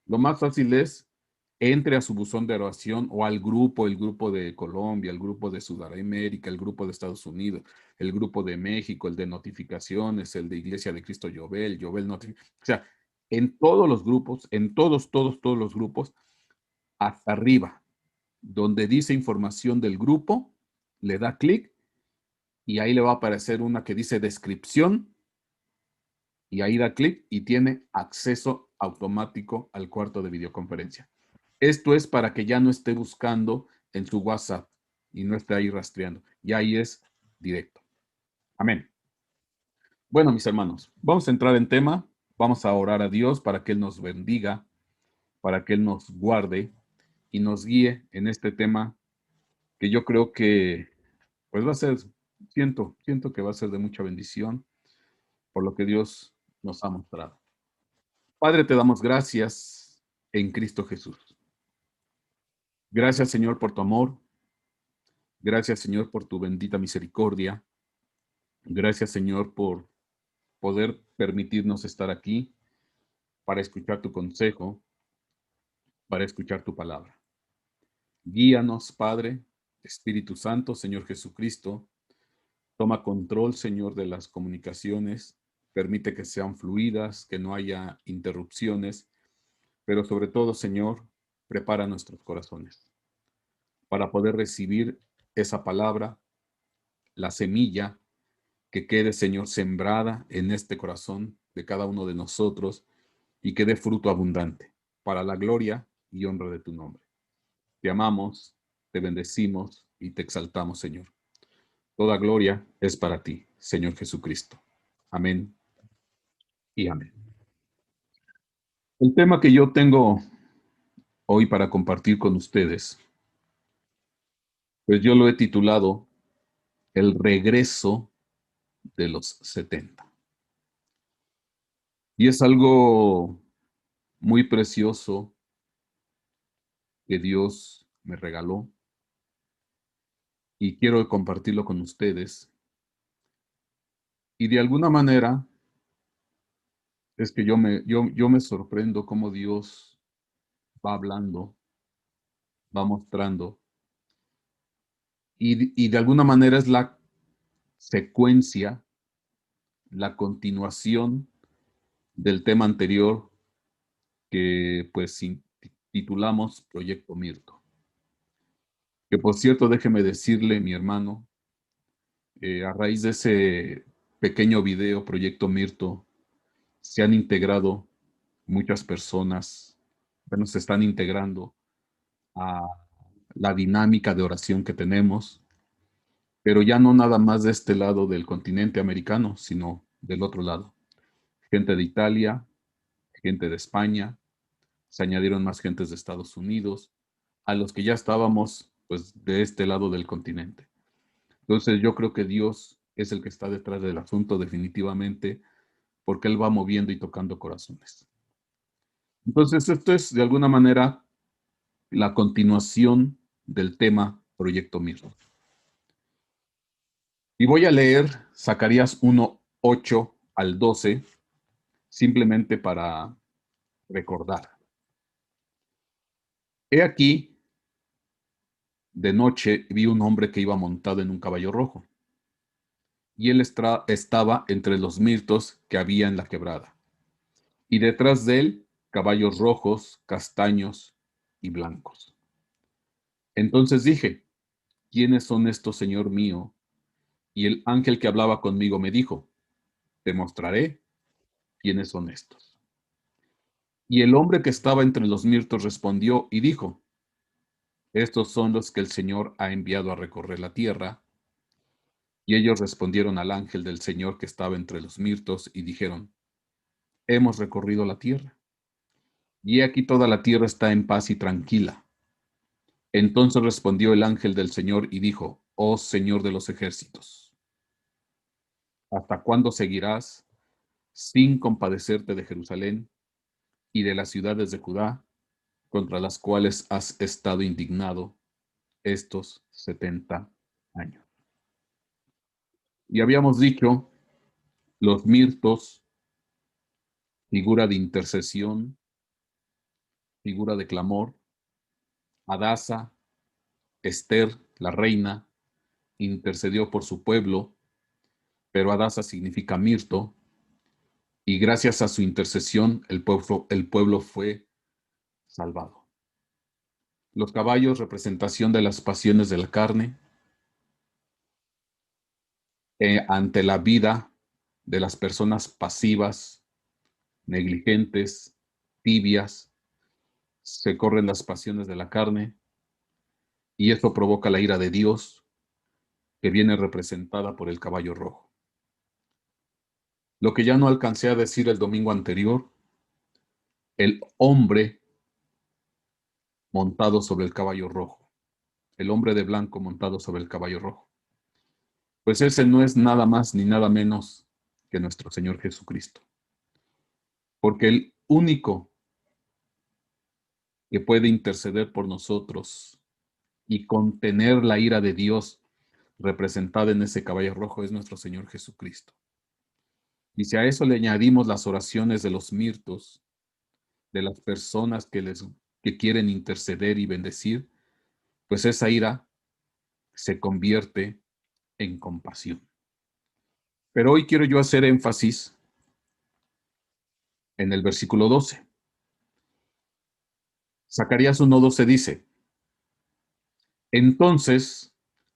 Lo más fácil es entre a su buzón de oración o al grupo, el grupo de Colombia, el grupo de Sudamérica, el grupo de Estados Unidos, el grupo de México, el de notificaciones, el de Iglesia de Cristo Yobel, Yobel Notificaciones. O sea, en todos los grupos, en todos los grupos, hasta arriba, donde dice información del grupo, le da clic y ahí le va a aparecer una que dice descripción y ahí da clic y tiene acceso automático al cuarto de videoconferencia. Esto es para que ya no esté buscando en su WhatsApp y no esté ahí rastreando. Y ahí es directo. Amén. Bueno, mis hermanos, vamos a entrar en tema. Vamos a orar a Dios para que Él nos bendiga, para que Él nos guarde y nos guíe en este tema que yo creo que pues va a ser, siento que va a ser de mucha bendición por lo que Dios nos ha mostrado. Padre, te damos gracias en Cristo Jesús. Gracias, Señor, por tu amor. Gracias, Señor, por tu bendita misericordia. Gracias, Señor, por poder permitirnos estar aquí para escuchar tu consejo, para escuchar tu palabra. Guíanos, Padre, Espíritu Santo, Señor Jesucristo. Toma control, Señor, de las comunicaciones. Permite que sean fluidas, que no haya interrupciones, pero sobre todo, Señor, prepara nuestros corazones para poder recibir esa palabra, la semilla que quede, Señor, sembrada en este corazón de cada uno de nosotros y que dé fruto abundante para la gloria y honra de tu nombre. Te amamos, te bendecimos y te exaltamos, Señor. Toda gloria es para ti, Señor Jesucristo. Amén y amén. El tema que yo tengo hoy para compartir con ustedes, pues yo lo he titulado El regreso de los 70. Y es algo muy precioso que Dios me regaló y quiero compartirlo con ustedes. Y de alguna manera es que yo me sorprendo cómo Dios va hablando, va mostrando, y de alguna manera es la secuencia, la continuación del tema anterior que pues titulamos Proyecto Mirto. Que por cierto, déjeme decirle, mi hermano, a raíz de ese pequeño video, Proyecto Mirto, se han integrado muchas personas, bueno, se están integrando a la dinámica de oración que tenemos, pero ya no nada más de este lado del continente americano, sino del otro lado. Gente de Italia, gente de España, se añadieron más gentes de Estados Unidos, a los que ya estábamos, pues, de este lado del continente. Entonces yo creo que Dios es el que está detrás del asunto definitivamente, porque Él va moviendo y tocando corazones. Entonces esto es de alguna manera la continuación del tema Proyecto Mirto. Y voy a leer Zacarías 1:8 al 12, simplemente para recordar. He aquí, de noche vi un hombre que iba montado en un caballo rojo, y él estaba entre los mirtos que había en la quebrada, y detrás de él caballos rojos, castaños y blancos. Entonces dije, ¿quiénes son estos, Señor mío? Y el ángel que hablaba conmigo me dijo, te mostraré quiénes son estos. Y el hombre que estaba entre los mirtos respondió y dijo, estos son los que el Señor ha enviado a recorrer la tierra. Y ellos respondieron al ángel del Señor que estaba entre los mirtos y dijeron, hemos recorrido la tierra. Y aquí toda la tierra está en paz y tranquila. Entonces respondió el ángel del Señor y dijo, oh Señor de los ejércitos, ¿hasta cuándo seguirás sin compadecerte de Jerusalén y de las ciudades de Judá, contra las cuales has estado indignado estos 70 años? Y habíamos dicho, los mirtos, figura de intercesión, figura de clamor. Hadasa, Esther, la reina, intercedió por su pueblo, pero Hadasa significa mirto, y gracias a su intercesión el pueblo fue salvado. Los caballos, representación de las pasiones de la carne, ante la vida de las personas pasivas, negligentes, tibias, se corren las pasiones de la carne, y esto provoca la ira de Dios, que viene representada por el caballo rojo. Lo que ya no alcancé a decir el domingo anterior, el hombre montado sobre el caballo rojo, el hombre de blanco montado sobre el caballo rojo. Pues ese no es nada más ni nada menos que nuestro Señor Jesucristo. Porque el único que puede interceder por nosotros y contener la ira de Dios representada en ese caballo rojo es nuestro Señor Jesucristo. Y si a eso le añadimos las oraciones de los mirtos, de las personas que quieren interceder y bendecir, pues esa ira se convierte en compasión. Pero hoy quiero yo hacer énfasis en el versículo 12. Zacarías 1:12 dice: entonces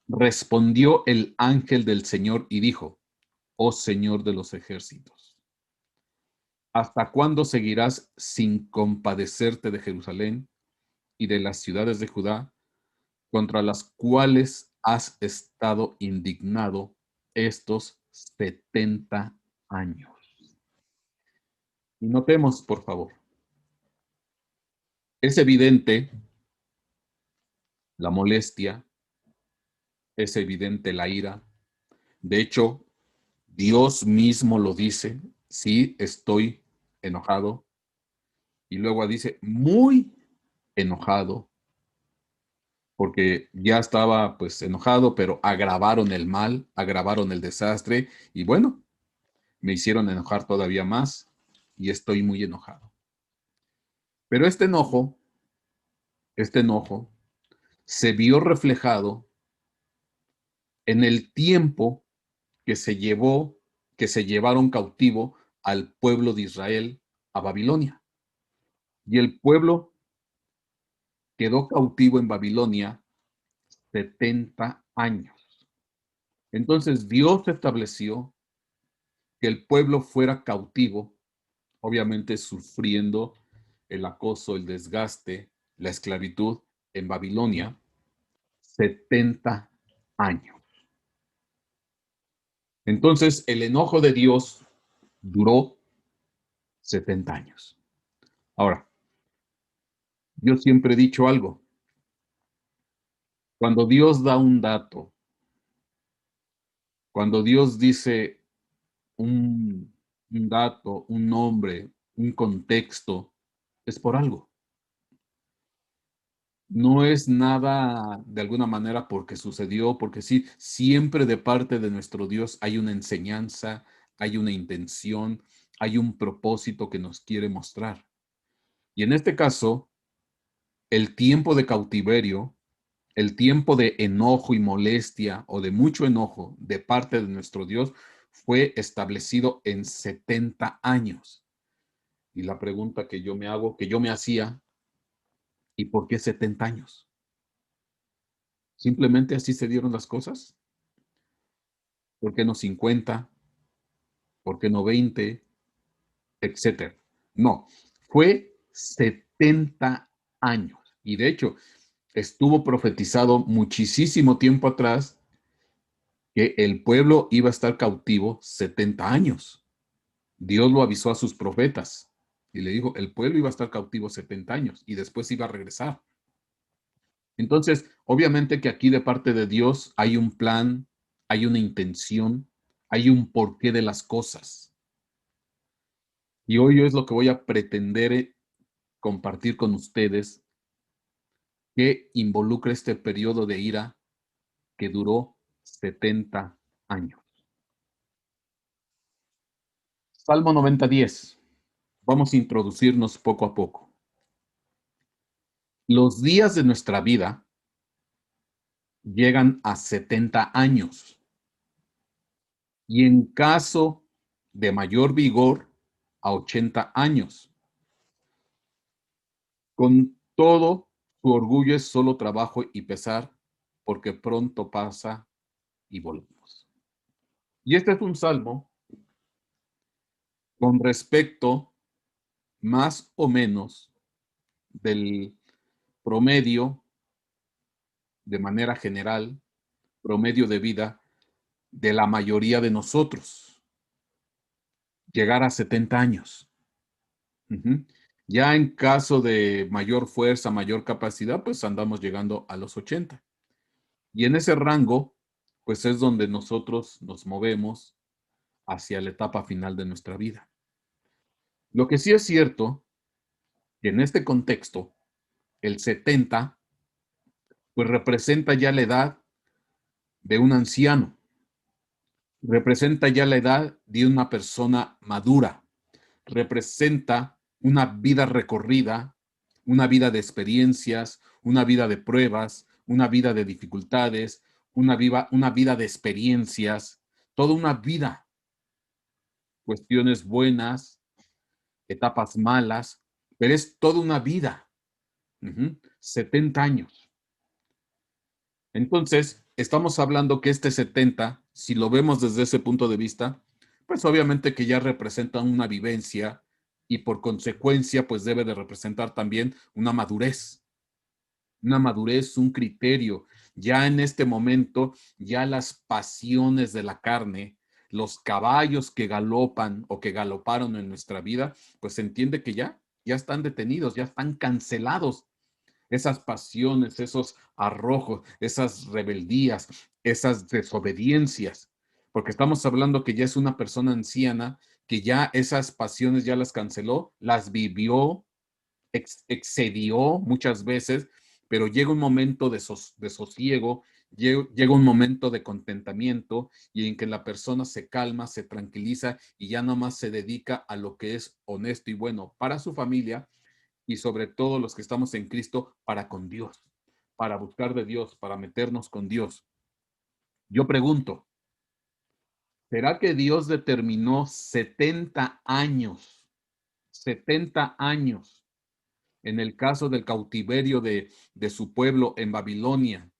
respondió el ángel del Señor y dijo: oh Señor de los ejércitos, ¿hasta cuándo seguirás sin compadecerte de Jerusalén y de las ciudades de Judá, contra las cuales has estado indignado estos 70 años? Y notemos, por favor, es evidente la molestia, es evidente la ira. De hecho, Dios mismo lo dice: sí, estoy enojado. Y luego dice, muy enojado, porque ya estaba pues enojado, pero agravaron el mal, agravaron el desastre, y bueno, me hicieron enojar todavía más, y estoy muy enojado. Pero este enojo, se vio reflejado en el tiempo que se llevaron cautivo al pueblo de Israel a Babilonia. Y el pueblo quedó cautivo en Babilonia 70 años. Entonces Dios estableció que el pueblo fuera cautivo, obviamente sufriendo el acoso, el desgaste, la esclavitud en Babilonia, 70 años. Entonces el enojo de Dios duró 70 años. Ahora, yo siempre he dicho algo. Cuando Dios da un dato, cuando Dios dice un dato, un nombre, un contexto, es por algo. No es nada de alguna manera porque sucedió, porque sí, siempre de parte de nuestro Dios hay una enseñanza, hay una intención, hay un propósito que nos quiere mostrar. Y en este caso, el tiempo de cautiverio, el tiempo de enojo y molestia o de mucho enojo de parte de nuestro Dios fue establecido en 70 años. Y la pregunta que yo me hago, que yo me hacía, ¿y por qué 70 años? ¿Simplemente así se dieron las cosas? ¿Por qué no 50? ¿Por qué no 20? Etcétera. No, fue 70 años. Y de hecho, estuvo profetizado muchísimo tiempo atrás que el pueblo iba a estar cautivo 70 años. Dios lo avisó a sus profetas y le dijo, el pueblo iba a estar cautivo 70 años y después iba a regresar. Entonces, obviamente que aquí de parte de Dios hay un plan, hay una intención, hay un porqué de las cosas. Y hoy yo es lo que voy a pretender compartir con ustedes, que involucra este periodo de ira que duró 70 años. Salmo 90:10. Vamos a introducirnos poco a poco. Los días de nuestra vida llegan a 70 años y en caso de mayor vigor a 80 años. Con todo, su orgullo es solo trabajo y pesar, porque pronto pasa y volvemos. Y este es un salmo con respecto más o menos del promedio, de manera general, promedio de vida de la mayoría de nosotros, llegar a 70 años. Ujú. Ya en caso de mayor fuerza, mayor capacidad, pues andamos llegando a los 80. Y en ese rango, pues es donde nosotros nos movemos hacia la etapa final de nuestra vida. Lo que sí es cierto, que en este contexto, el 70, pues representa ya la edad de un anciano, representa ya la edad de una persona madura, representa una vida recorrida, una vida de experiencias, una vida de pruebas, una vida de dificultades, una vida de experiencias, toda una vida, cuestiones buenas, etapas malas, pero es toda una vida. 70 años. Entonces, estamos hablando que este 70, si lo vemos desde ese punto de vista, pues obviamente que ya representa una vivencia y por consecuencia, pues debe de representar también una madurez, un criterio. Ya en este momento, ya las pasiones de la carne, los caballos que galopan o que galoparon en nuestra vida, pues se entiende que ya están detenidos, ya están cancelados esas pasiones, esos arrojos, esas rebeldías, esas desobediencias, porque estamos hablando que ya es una persona anciana, que ya esas pasiones ya las canceló, las vivió, excedió muchas veces, pero llega un momento de sosiego, llega un momento de contentamiento y en que la persona se calma, se tranquiliza y ya nomás se dedica a lo que es honesto y bueno para su familia y sobre todo los que estamos en Cristo para con Dios, para buscar de Dios, para meternos con Dios. Yo pregunto, ¿será que Dios determinó 70 años, 70 años en el caso del cautiverio de su pueblo en Babilonia?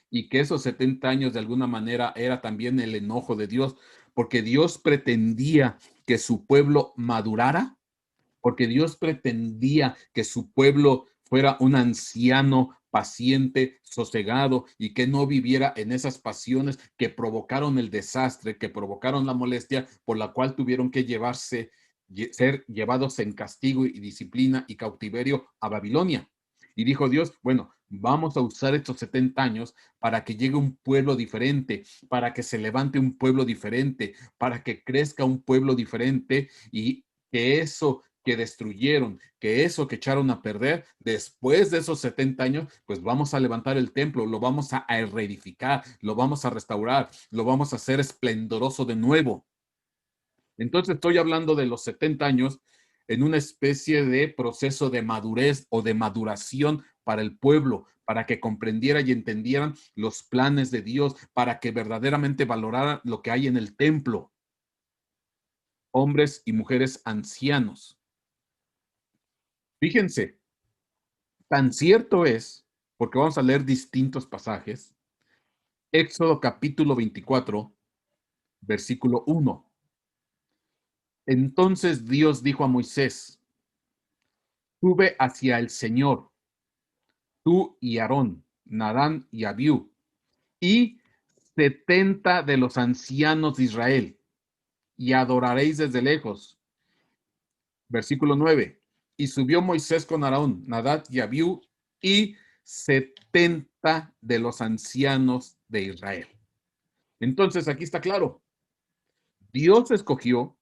Y que esos 70 años de alguna manera era también el enojo de Dios, porque Dios pretendía que su pueblo madurara, porque Dios pretendía que su pueblo fuera un anciano paciente, sosegado y que no viviera en esas pasiones que provocaron el desastre, que provocaron la molestia por la cual tuvieron que ser llevados en castigo y disciplina y cautiverio a Babilonia. Y dijo Dios, bueno, vamos a usar estos 70 años para que llegue un pueblo diferente, para que se levante un pueblo diferente, para que crezca un pueblo diferente y que eso que destruyeron, que eso que echaron a perder, después de esos 70 años, pues vamos a levantar el templo, lo vamos a reedificar, lo vamos a restaurar, lo vamos a hacer esplendoroso de nuevo. Entonces estoy hablando de los 70 años en una especie de proceso de madurez o de maduración para el pueblo, para que comprendiera y entendieran los planes de Dios, para que verdaderamente valorara lo que hay en el templo. Hombres y mujeres ancianos. Fíjense, tan cierto es, porque vamos a leer distintos pasajes, Éxodo capítulo 24, versículo 1. Entonces Dios dijo a Moisés, sube hacia el Señor, tú y Aarón, Nadán y Abiú, y 70 de los ancianos de Israel, y adoraréis desde lejos. Versículo 9. Y subió Moisés con Aarón, Nadab y Abiú, y 70 de los ancianos de Israel. Entonces, aquí está claro. Dios escogió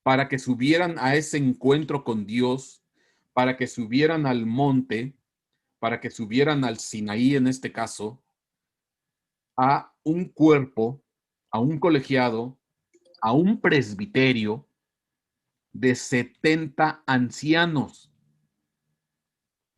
para que subieran a ese encuentro con Dios, para que subieran al monte, para que subieran al Sinaí en este caso, a un cuerpo, a un colegiado, a un presbiterio de 70 ancianos.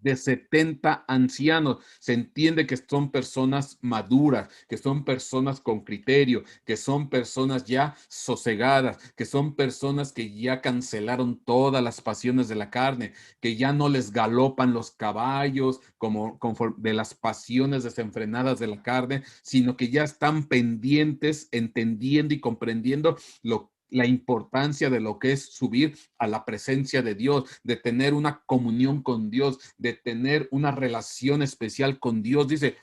de 70 ancianos. Se entiende que son personas maduras, que son personas con criterio, que son personas ya sosegadas, que son personas que ya cancelaron todas las pasiones de la carne, que ya no les galopan los caballos como de las pasiones desenfrenadas de la carne, sino que ya están pendientes, entendiendo y comprendiendo la importancia de lo que es subir a la presencia de Dios, de tener una comunión con Dios, de tener una relación especial con Dios. Dice,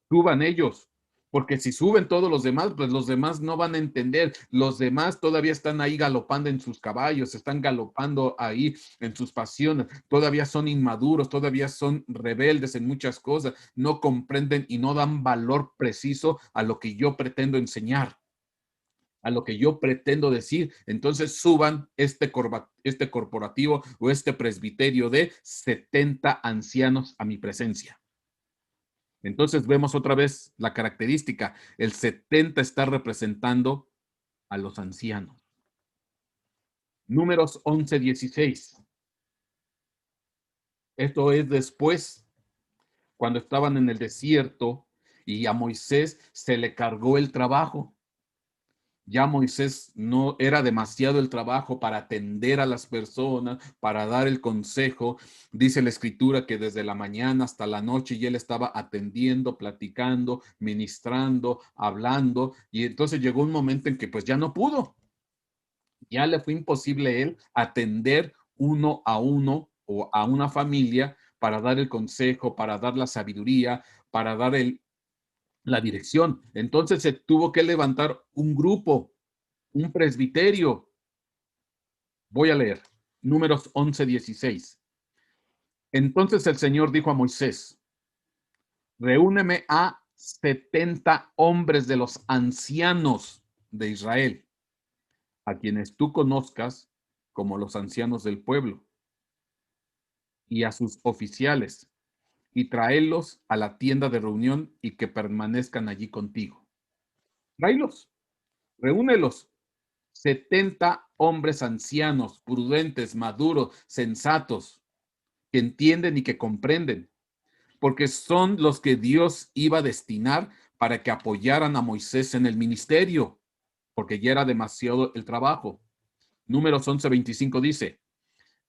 suban ellos, porque si suben todos los demás, pues los demás no van a entender. Los demás todavía están ahí galopando en sus caballos, están galopando ahí en sus pasiones, todavía son inmaduros, todavía son rebeldes en muchas cosas, no comprenden y no dan valor preciso a lo que yo pretendo enseñar, a lo que yo pretendo decir. Entonces suban este corporativo o este presbiterio de 70 ancianos a mi presencia. Entonces vemos otra vez la característica. El 70 está representando a los ancianos. Números 11:16. Esto es después, cuando estaban en el desierto y a Moisés se le cargó el trabajo. Ya Moisés no era demasiado el trabajo para atender a las personas, para dar el consejo. Dice la escritura que desde la mañana hasta la noche y él estaba atendiendo, platicando, ministrando, hablando. Y entonces llegó un momento en que pues ya no pudo. Ya le fue imposible a él atender uno a uno o a una familia para dar el consejo, para dar la sabiduría, para dar la dirección. Entonces se tuvo que levantar un grupo, un presbiterio. Voy a leer Números 11:16. Entonces el Señor dijo a Moisés, reúneme a 70 hombres de los ancianos de Israel, a quienes tú conozcas como los ancianos del pueblo, y a sus oficiales, y tráelos a la tienda de reunión y que permanezcan allí contigo. Tráelos, reúnelos. 70 hombres ancianos, prudentes, maduros, sensatos, que entienden y que comprenden, porque son los que Dios iba a destinar para que apoyaran a Moisés en el ministerio, porque ya era demasiado el trabajo. Números 11:25 dice,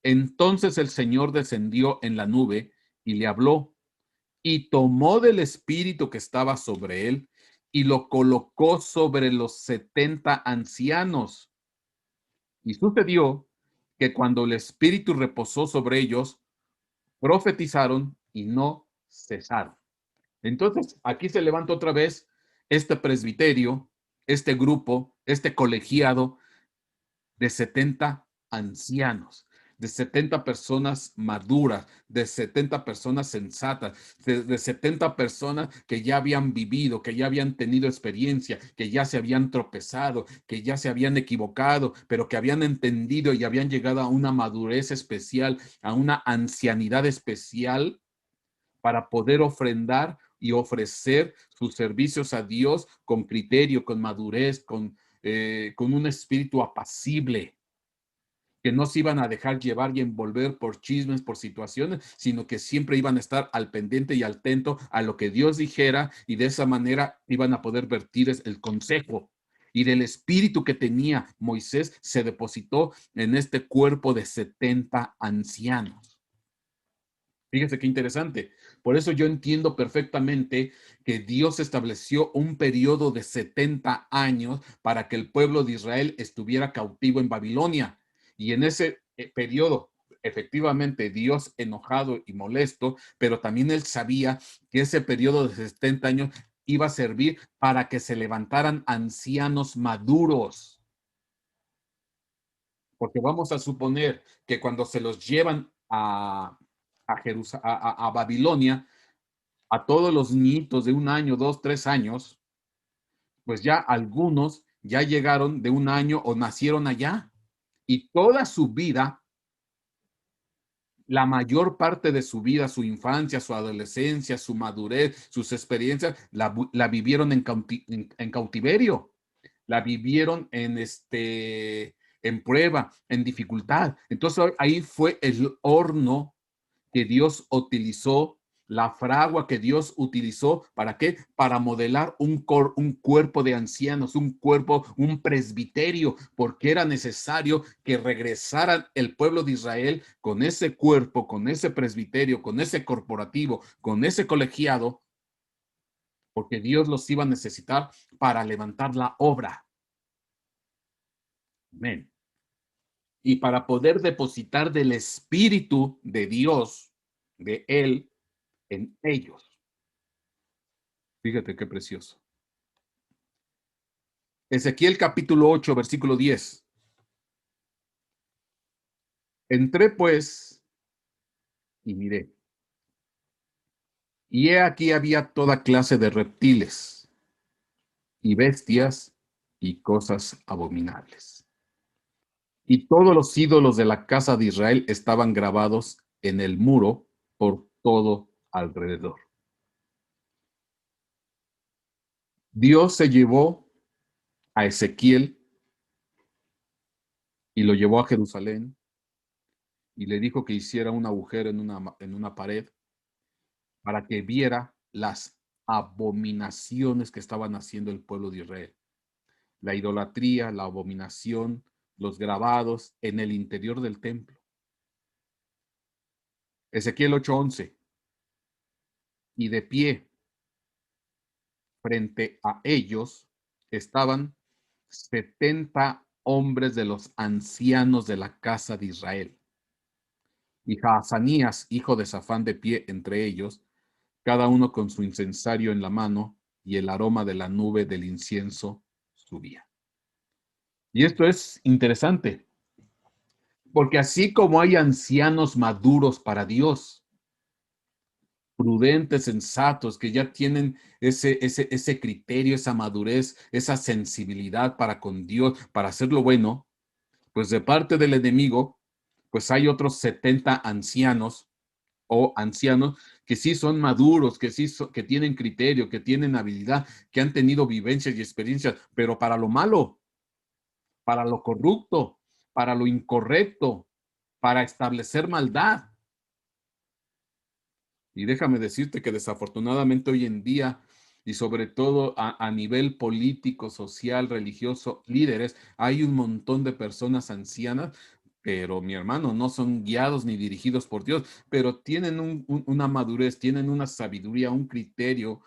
entonces el Señor descendió en la nube y le habló, y tomó del espíritu que estaba sobre él y lo colocó sobre los 70 ancianos. Y sucedió que cuando el espíritu reposó sobre ellos, profetizaron y no cesaron. Entonces, aquí se levanta otra vez este presbiterio, este grupo, este colegiado de 70 ancianos, de 70 personas maduras, de 70 personas sensatas, de 70 personas que ya habían vivido, que ya habían tenido experiencia, que ya se habían tropezado, que ya se habían equivocado, pero que habían entendido y habían llegado a una madurez especial, a una ancianidad especial para poder ofrendar y ofrecer sus servicios a Dios con criterio, con madurez, con un espíritu apacible, que no se iban a dejar llevar y envolver por chismes, por situaciones, sino que siempre iban a estar al pendiente y atento a lo que Dios dijera, y de esa manera iban a poder vertir el consejo. Y del espíritu que tenía Moisés se depositó en este cuerpo de 70 ancianos. Fíjese qué interesante. Por eso yo entiendo perfectamente que Dios estableció un periodo de 70 años para que el pueblo de Israel estuviera cautivo en Babilonia. Y en ese periodo, efectivamente, Dios enojado y molesto, pero también él sabía que ese periodo de 70 años iba a servir para que se levantaran ancianos maduros. Porque vamos a suponer que cuando se los llevan a Babilonia, a todos los niñitos de 1 año, 2, 3 años, pues ya algunos ya llegaron de 1 año o nacieron allá. Y toda su vida, la mayor parte de su vida, su infancia, su adolescencia, su madurez, sus experiencias, la vivieron en cautiverio, la vivieron en prueba, en dificultad. Entonces ahí fue el horno que Dios utilizó, la fragua que Dios utilizó, ¿para qué? Para modelar un cuerpo de ancianos, un cuerpo, un presbiterio, porque era necesario que regresaran el pueblo de Israel con ese cuerpo, con ese presbiterio, con ese corporativo, con ese colegiado, porque Dios los iba a necesitar para levantar la obra. Amén. Y para poder depositar del Espíritu de Dios, de Él, en ellos. Fíjate qué precioso. Ezequiel capítulo 8, versículo 10. Entré pues y miré. Y he aquí había toda clase de reptiles y bestias y cosas abominables. Y todos los ídolos de la casa de Israel estaban grabados en el muro por todo alrededor. Dios se llevó a Ezequiel y lo llevó a Jerusalén y le dijo que hiciera un agujero en una pared para que viera las abominaciones que estaban haciendo el pueblo de Israel. La idolatría, la abominación, los grabados en el interior del templo. Ezequiel 8:11. Y de pie frente a ellos estaban 70 hombres de los ancianos de la casa de Israel. Y Jaazanías, hijo de Safán, de pie entre ellos, cada uno con su incensario en la mano, y el aroma de la nube del incienso subía. Y esto es interesante, porque así como hay ancianos maduros para Dios, prudentes, sensatos, que ya tienen ese criterio, esa madurez, esa sensibilidad para con Dios, para hacer lo bueno, pues de parte del enemigo, pues hay otros 70 ancianos o ancianos que sí son maduros, que sí que tienen criterio, que tienen habilidad, que han tenido vivencias y experiencias, pero para lo malo, para lo corrupto, para lo incorrecto, para establecer maldad. Y déjame decirte que desafortunadamente hoy en día, y sobre todo a nivel político, social, religioso, líderes, hay un montón de personas ancianas, pero mi hermano, no son guiados ni dirigidos por Dios, pero tienen una madurez, tienen una sabiduría, un criterio,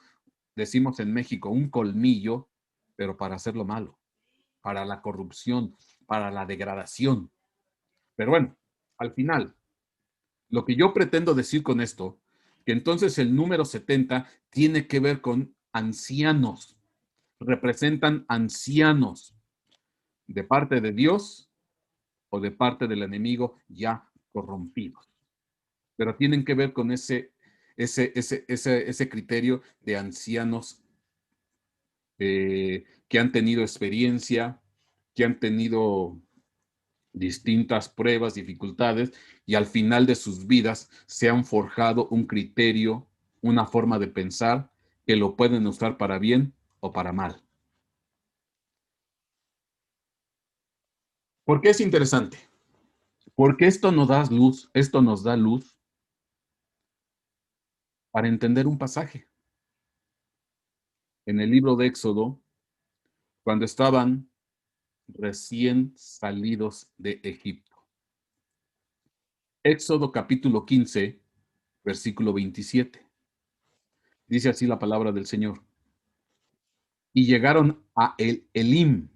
decimos en México, un colmillo, pero para hacer lo malo, para la corrupción, para la degradación. Pero bueno, al final, lo que yo pretendo decir con esto, que entonces el número 70 tiene que ver con ancianos, representan ancianos de parte de Dios o de parte del enemigo ya corrompidos, pero tienen que ver con ese criterio de ancianos que han tenido experiencia, que han tenido distintas pruebas, dificultades, y al final de sus vidas se han forjado un criterio, una forma de pensar que lo pueden usar para bien o para mal. ¿Por qué es interesante? Porque esto nos da luz para entender un pasaje. En el libro de Éxodo, cuando estaban recién salidos de Egipto. Éxodo capítulo 15, versículo 27. Dice así la palabra del Señor. Y llegaron a Elim,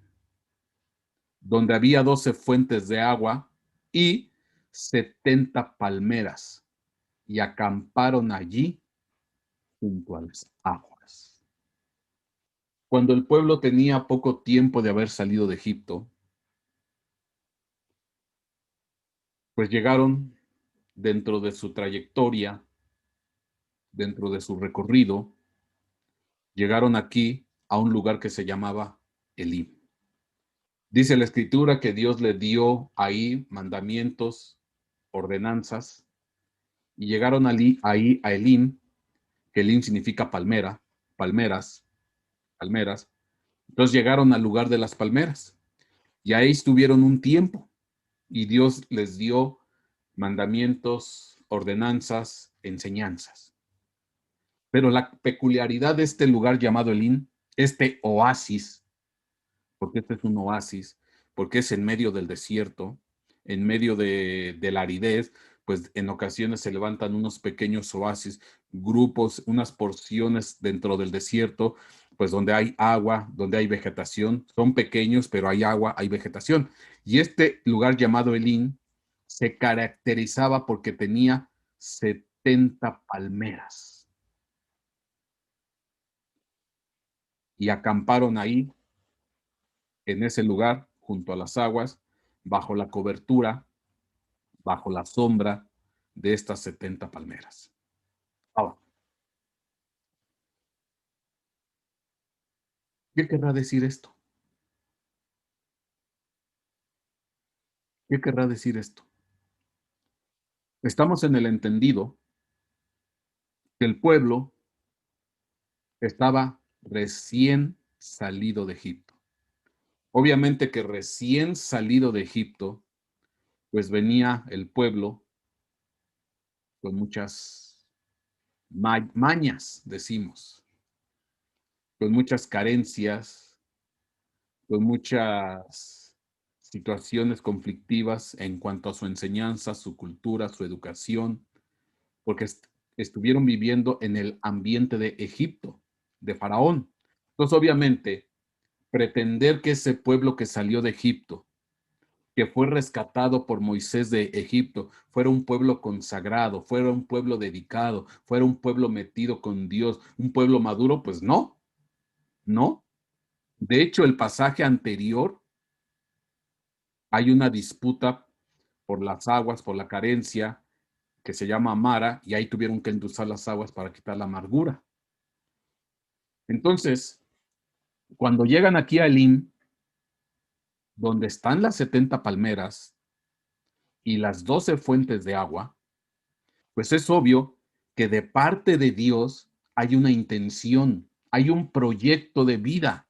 donde había 12 fuentes de agua y 70 palmeras, y acamparon allí junto a las aguas. Cuando el pueblo tenía poco tiempo de haber salido de Egipto, pues llegaron dentro de su trayectoria, dentro de su recorrido, llegaron aquí a un lugar que se llamaba Elim. Dice la escritura que Dios le dio ahí mandamientos, ordenanzas, y llegaron ahí a Elim, que Elim significa palmera, palmeras, palmeras. Entonces llegaron al lugar de las palmeras y ahí estuvieron un tiempo y Dios les dio mandamientos, ordenanzas, enseñanzas. Pero la peculiaridad de este lugar llamado Elim, este oasis, porque este es un oasis, porque es en medio del desierto, en medio de la aridez, pues en ocasiones se levantan unos pequeños oasis, grupos, unas porciones dentro del desierto, pues donde hay agua, donde hay vegetación, son pequeños, pero hay agua, hay vegetación. Y este lugar llamado Elim se caracterizaba porque tenía 70 palmeras. Y acamparon ahí, en ese lugar, junto a las aguas, bajo la cobertura, bajo la sombra de estas 70 palmeras. Ahora, ¿qué querrá decir esto? ¿Qué querrá decir esto? Estamos en el entendido que el pueblo estaba recién salido de Egipto. Obviamente que recién salido de Egipto, pues venía el pueblo con muchas mañas, decimos, con muchas carencias, con muchas situaciones conflictivas en cuanto a su enseñanza, su cultura, su educación, porque estuvieron viviendo en el ambiente de Egipto, de Faraón. Entonces, obviamente, pretender que ese pueblo que salió de Egipto, que fue rescatado por Moisés de Egipto, fuera un pueblo consagrado, fuera un pueblo dedicado, fuera un pueblo metido con Dios, un pueblo maduro, pues no, no. De hecho, el pasaje anterior hay una disputa por las aguas, por la carencia, que se llama Mara, y ahí tuvieron que endulzar las aguas para quitar la amargura. Entonces, cuando llegan aquí a Elim, donde están las 70 palmeras y las 12 fuentes de agua, pues es obvio que de parte de Dios hay una intención, hay un proyecto de vida,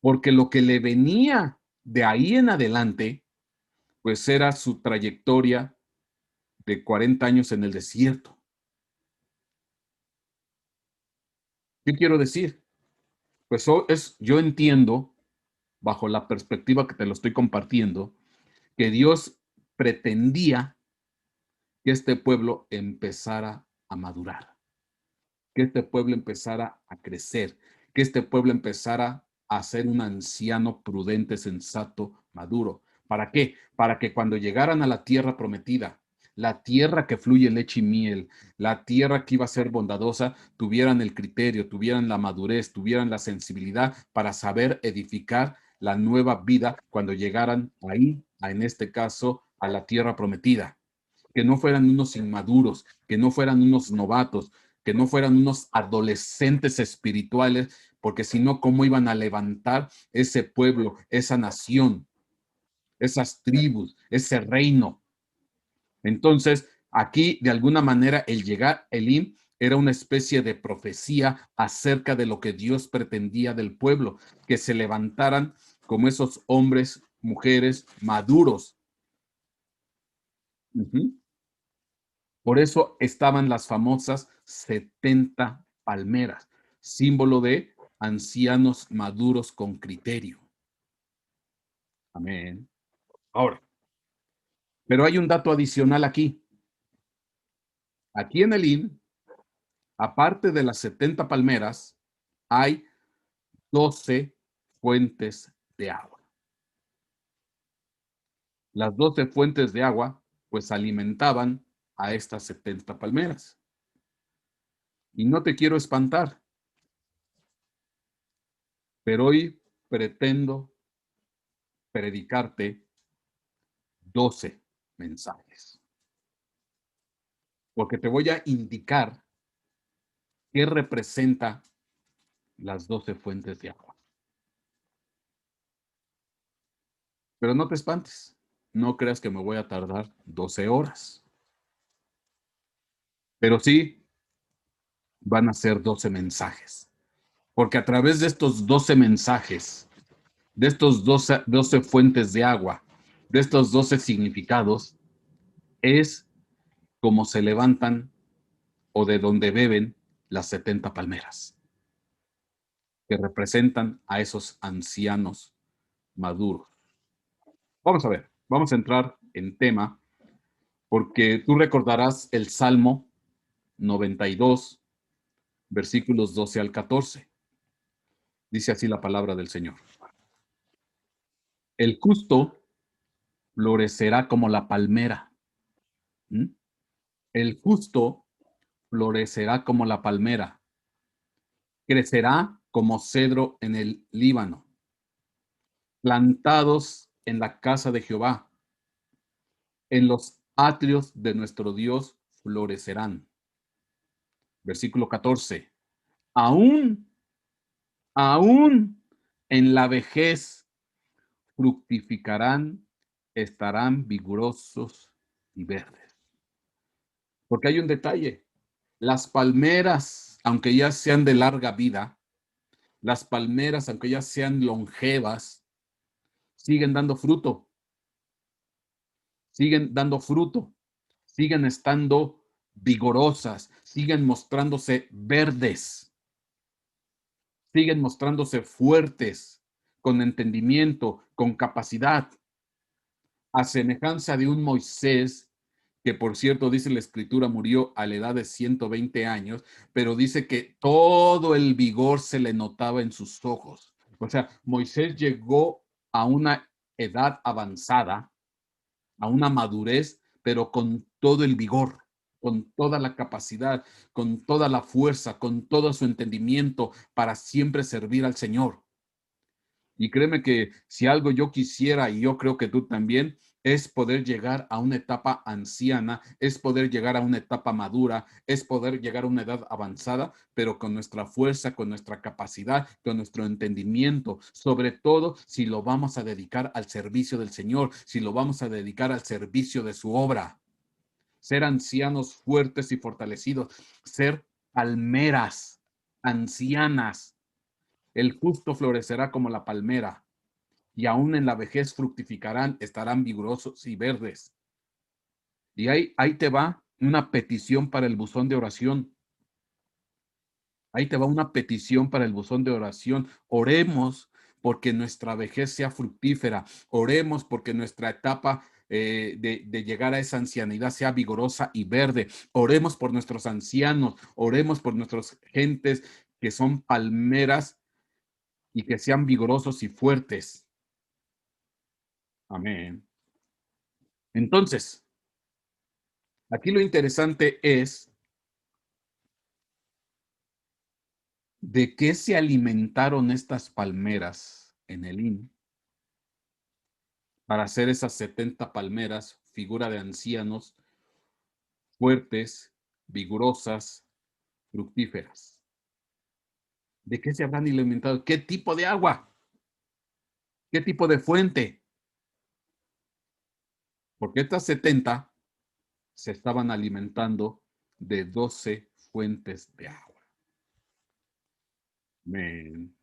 porque lo que le venía de ahí en adelante, pues era su trayectoria de 40 años en el desierto. ¿Qué quiero decir? Pues yo entiendo, bajo la perspectiva que te lo estoy compartiendo, que Dios pretendía que este pueblo empezara a madurar, que este pueblo empezara a crecer, que este pueblo empezara a ser un anciano prudente, sensato, maduro. ¿Para qué? Para que cuando llegaran a la tierra prometida, la tierra que fluye leche y miel, la tierra que iba a ser bondadosa, tuvieran el criterio, tuvieran la madurez, tuvieran la sensibilidad para saber edificar la nueva vida cuando llegaran ahí, en este caso, a la tierra prometida. Que no fueran unos inmaduros, que no fueran unos novatos, que no fueran unos adolescentes espirituales, porque si no, ¿cómo iban a levantar ese pueblo, esa nación, esas tribus, ese reino? Entonces, aquí, de alguna manera, el llegar Elim era una especie de profecía acerca de lo que Dios pretendía del pueblo, que se levantaran como esos hombres, mujeres maduros. Por eso estaban las famosas 70 palmeras, símbolo de ancianos maduros con criterio. Amén. Ahora, pero hay un dato adicional aquí. Aquí en Elim, aparte de las 70 palmeras, hay 12 fuentes de agua. Las 12 fuentes de agua, pues alimentaban a estas 70 palmeras. Y no te quiero espantar, pero hoy pretendo predicarte 12 mensajes. Porque te voy a indicar qué representa las 12 fuentes de agua. Pero no te espantes, no creas que me voy a tardar 12 horas. Pero sí van a ser 12 mensajes. Porque a través de estos 12 mensajes, de estos 12 fuentes de agua, de estos 12 significados, es como se levantan o de donde beben las 70 palmeras, que representan a esos ancianos maduros. Vamos a ver, vamos a entrar en tema, porque tú recordarás el Salmo 92, versículos 12 al 14. Dice así la palabra del Señor. El justo florecerá como la palmera. ¿Mm? El justo florecerá como la palmera. Crecerá como cedro en el Líbano. Plantados en la casa de Jehová. En los atrios de nuestro Dios florecerán. Versículo 14. Aún en la vejez fructificarán, estarán vigorosos y verdes. Porque hay un detalle. Las palmeras, aunque ya sean de larga vida, las palmeras, aunque ya sean longevas, siguen dando fruto, siguen dando fruto, siguen estando vigorosas, siguen mostrándose verdes, siguen mostrándose fuertes, con entendimiento, con capacidad, a semejanza de un Moisés que, por cierto, dice la escritura, murió a la edad de 120 años, pero dice que todo el vigor se le notaba en sus ojos. O sea, Moisés llegó a una edad avanzada, a una madurez, pero con todo el vigor, con toda la capacidad, con toda la fuerza, con todo su entendimiento para siempre servir al Señor. Y créeme que si algo yo quisiera, y yo creo que tú también, es poder llegar a una etapa anciana, es poder llegar a una etapa madura, es poder llegar a una edad avanzada, pero con nuestra fuerza, con nuestra capacidad, con nuestro entendimiento, sobre todo si lo vamos a dedicar al servicio del Señor, si lo vamos a dedicar al servicio de su obra. Ser ancianos fuertes y fortalecidos, ser palmeras ancianas. El justo florecerá como la palmera, y aún en la vejez fructificarán, estarán vigorosos y verdes. Y ahí te va una petición para el buzón de oración. Ahí te va una petición para el buzón de oración. Oremos porque nuestra vejez sea fructífera. Oremos porque nuestra etapa de llegar a esa ancianidad sea vigorosa y verde. Oremos por nuestros ancianos. Oremos por nuestras gentes que son palmeras y que sean vigorosos y fuertes. Amén. Entonces, aquí lo interesante es de qué se alimentaron estas palmeras en Elín para hacer esas 70 palmeras, figura de ancianos, fuertes, vigorosas, fructíferas. ¿De qué se habrán alimentado? ¿Qué tipo de agua? ¿Qué tipo de fuente? Porque estas 70 se estaban alimentando de 12 fuentes de agua. Men.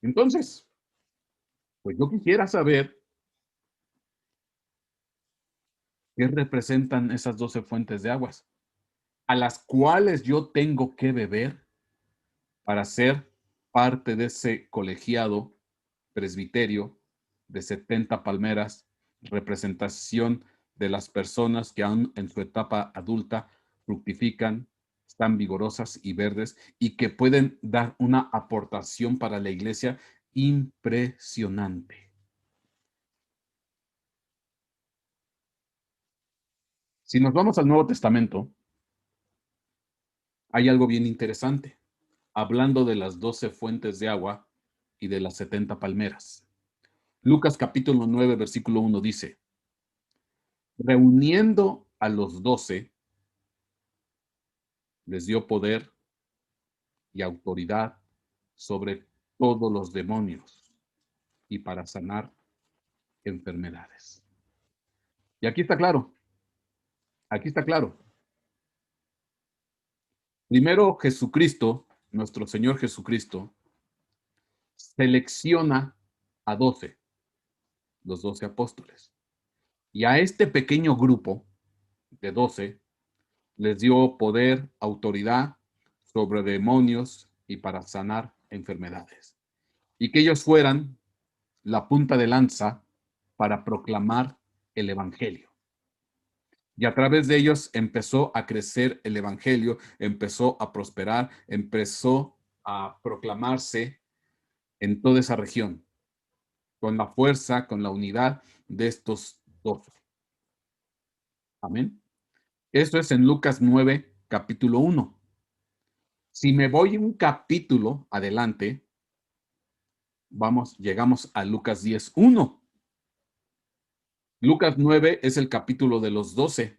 Entonces, pues yo quisiera saber qué representan esas 12 fuentes de aguas, a las cuales yo tengo que beber para ser parte de ese colegiado presbiterio de 70 palmeras, representación de las personas que aún en su etapa adulta fructifican, están vigorosas y verdes y que pueden dar una aportación para la iglesia impresionante. Si nos vamos al Nuevo Testamento, hay algo bien interesante, hablando de las 12 fuentes de agua y de las 70 palmeras. Lucas capítulo 9, versículo 1 dice, reuniendo a los 12, les dio poder y autoridad sobre todos los demonios y para sanar enfermedades. Y aquí está claro. Primero Jesucristo, nuestro Señor Jesucristo, selecciona a 12, los 12 apóstoles. Y a este pequeño grupo de 12 les dio poder, autoridad sobre demonios y para sanar enfermedades. Y que ellos fueran la punta de lanza para proclamar el evangelio. Y a través de ellos empezó a crecer el evangelio, empezó a prosperar, empezó a proclamarse en toda esa región, con la fuerza, con la unidad de estos 12. Amén. Esto es en Lucas 9, capítulo 1. Si me voy un capítulo adelante, llegamos a Lucas 10, 1. Lucas 9 es el capítulo de los 12,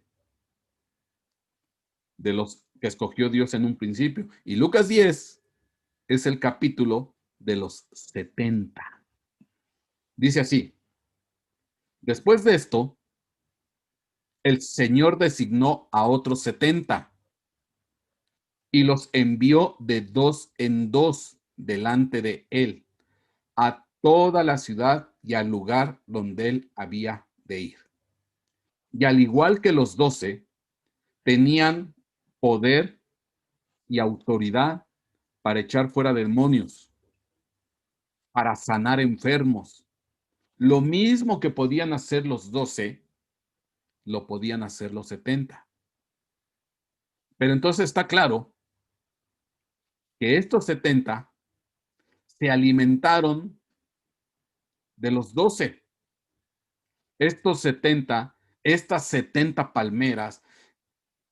de los que escogió Dios en un principio. Y Lucas 10 es el capítulo de los 70. Dice así: después de esto, el Señor designó a otros 70 y los envió de dos en dos delante de él a toda la ciudad y al lugar donde él había de ir. Y al igual que los 12, tenían poder y autoridad para echar fuera demonios, para sanar enfermos. Lo mismo que podían hacer los 12, lo podían hacer los 70. Pero entonces está claro que estos 70 se alimentaron de los 12. Estos 70, estas 70 palmeras,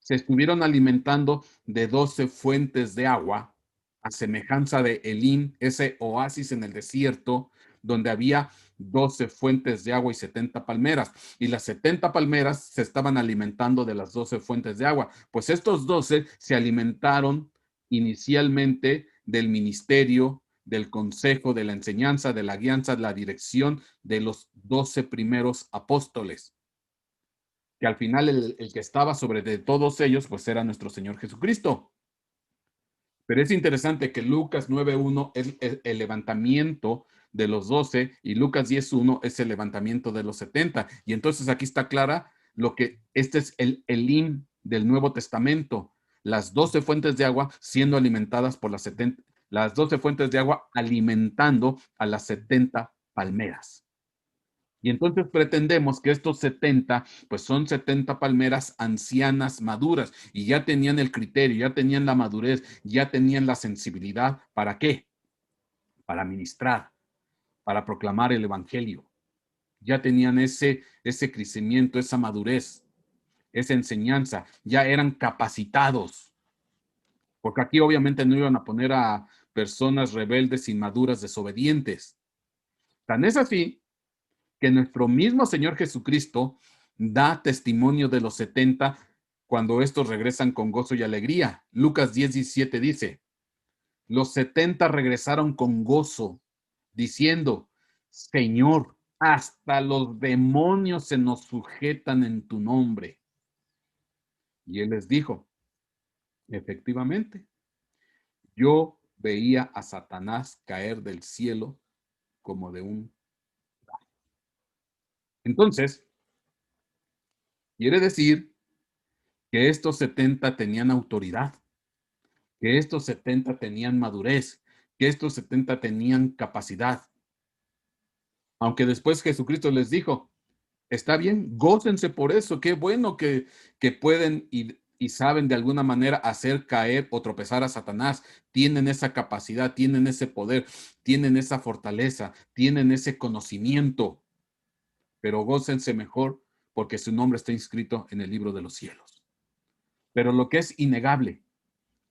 se estuvieron alimentando de 12 fuentes de agua, a semejanza de Elim, ese oasis en el desierto, donde había 12 fuentes de agua y 70 palmeras. Y las 70 palmeras se estaban alimentando de las 12 fuentes de agua. Pues estos 12 se alimentaron inicialmente del ministerio, del consejo, de la enseñanza, de la guianza, de la dirección de los 12 primeros apóstoles, que al final el que estaba sobre de todos ellos, pues era nuestro Señor Jesucristo. Pero es interesante que Lucas 9.1 es el levantamiento de los 12 y Lucas 10.1 es el levantamiento de los 70. Y entonces aquí está clara lo que este es el Elim del Nuevo Testamento. Las 12 fuentes de agua siendo alimentadas por las 70, las 12 fuentes de agua alimentando a las 70 palmeras. Y entonces pretendemos que estos 70, pues son 70 palmeras ancianas maduras y ya tenían el criterio, ya tenían la madurez, ya tenían la sensibilidad. ¿Para qué? Para ministrar, para proclamar el evangelio. Ya tenían ese crecimiento, esa madurez, esa enseñanza, ya eran capacitados. Porque aquí obviamente no iban a poner a personas rebeldes, inmaduras, desobedientes. Tan es así que nuestro mismo Señor Jesucristo da testimonio de los 70 cuando estos regresan con gozo y alegría. Lucas 10:17 dice: los 70 regresaron con gozo, diciendo: Señor, hasta los demonios se nos sujetan en tu nombre. Y él les dijo: efectivamente, yo veía a Satanás caer del cielo como de un... Entonces, quiere decir que estos 70 tenían autoridad, que estos 70 tenían madurez, que estos 70 tenían capacidad. Aunque después Jesucristo les dijo: está bien, gócense por eso, qué bueno que pueden y saben de alguna manera hacer caer o tropezar a Satanás, tienen esa capacidad, tienen ese poder, tienen esa fortaleza, tienen ese conocimiento, pero gócense mejor porque su nombre está inscrito en el libro de los cielos. Pero lo que es innegable,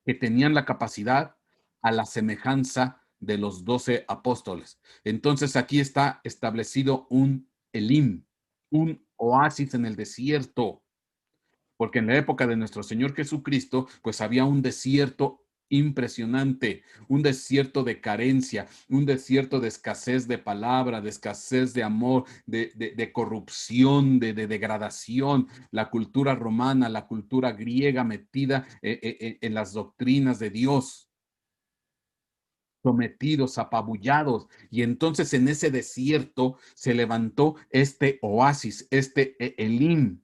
que tenían la capacidad a la semejanza de los 12 apóstoles. Entonces aquí está establecido un Elim, un oasis en el desierto, porque en la época de nuestro Señor Jesucristo, pues había un desierto impresionante, un desierto de carencia, un desierto de escasez de palabra, de escasez de amor, de corrupción, de degradación, la cultura romana, la cultura griega metida en las doctrinas de Dios, sometidos, apabullados. Y entonces en ese desierto se levantó este oasis, este Elim,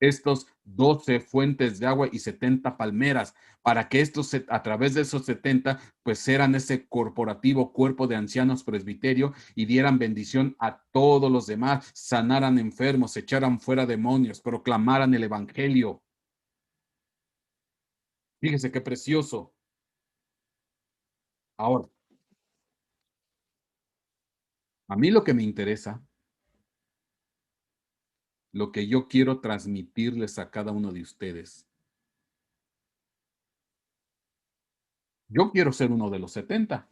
estos 12 fuentes de agua y 70 palmeras, para que estos, a través de esos 70, pues eran ese corporativo cuerpo de ancianos presbiterio y dieran bendición a todos los demás, sanaran enfermos, echaran fuera demonios, proclamaran el evangelio. Fíjese qué precioso. Ahora, a mí lo que me interesa, lo que yo quiero transmitirles a cada uno de ustedes, yo quiero ser uno de los 70.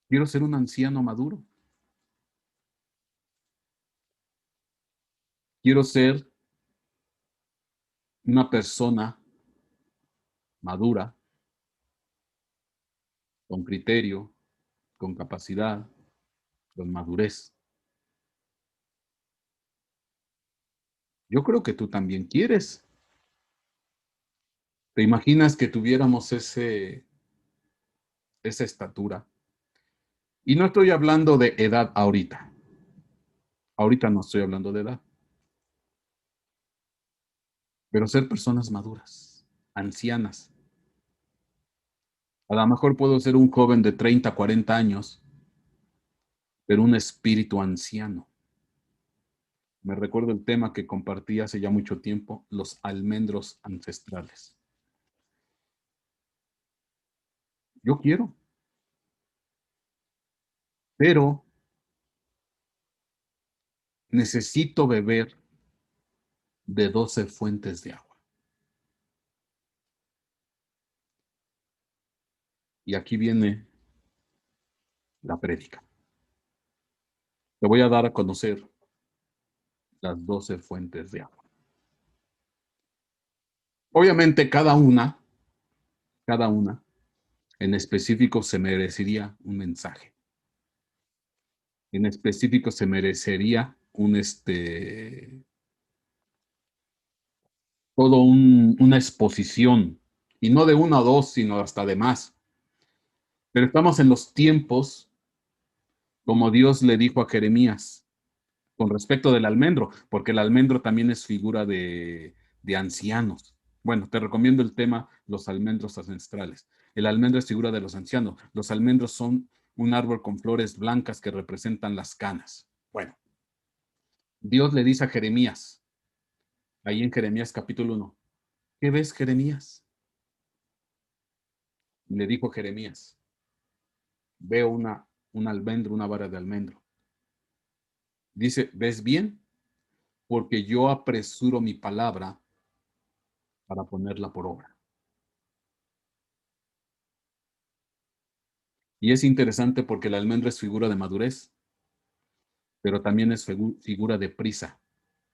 Quiero ser un anciano maduro. Quiero ser una persona madura, con criterio, con capacidad, con madurez. Yo creo que tú también quieres. ¿Te imaginas que tuviéramos esa estatura? Y no estoy hablando de edad ahorita. Ahorita no estoy hablando de edad. Pero ser personas maduras, ancianas. A lo mejor puedo ser un joven de 30, 40 años, pero un espíritu anciano. Me recuerdo el tema que compartí hace ya mucho tiempo, los almendros ancestrales. Yo quiero, pero necesito beber de 12 fuentes de agua. Y aquí viene la prédica. Te voy a dar a conocer las 12 fuentes de agua. Obviamente cada una en específico se merecería un mensaje. En específico se merecería una exposición. Y no de una o dos, sino hasta de más. Pero estamos en los tiempos, como Dios le dijo a Jeremías, con respecto del almendro, porque el almendro también es figura de ancianos. Bueno, te recomiendo el tema los almendros ancestrales. El almendro es figura de los ancianos. Los almendros son un árbol con flores blancas que representan las canas. Bueno, Dios le dice a Jeremías, ahí en Jeremías capítulo 1, ¿qué ves, Jeremías? Y le dijo Jeremías, veo un almendro, una vara de almendro. Dice, ¿ves bien? Porque yo apresuro mi palabra para ponerla por obra. Y es interesante porque el almendro es figura de madurez, pero también es figura de prisa,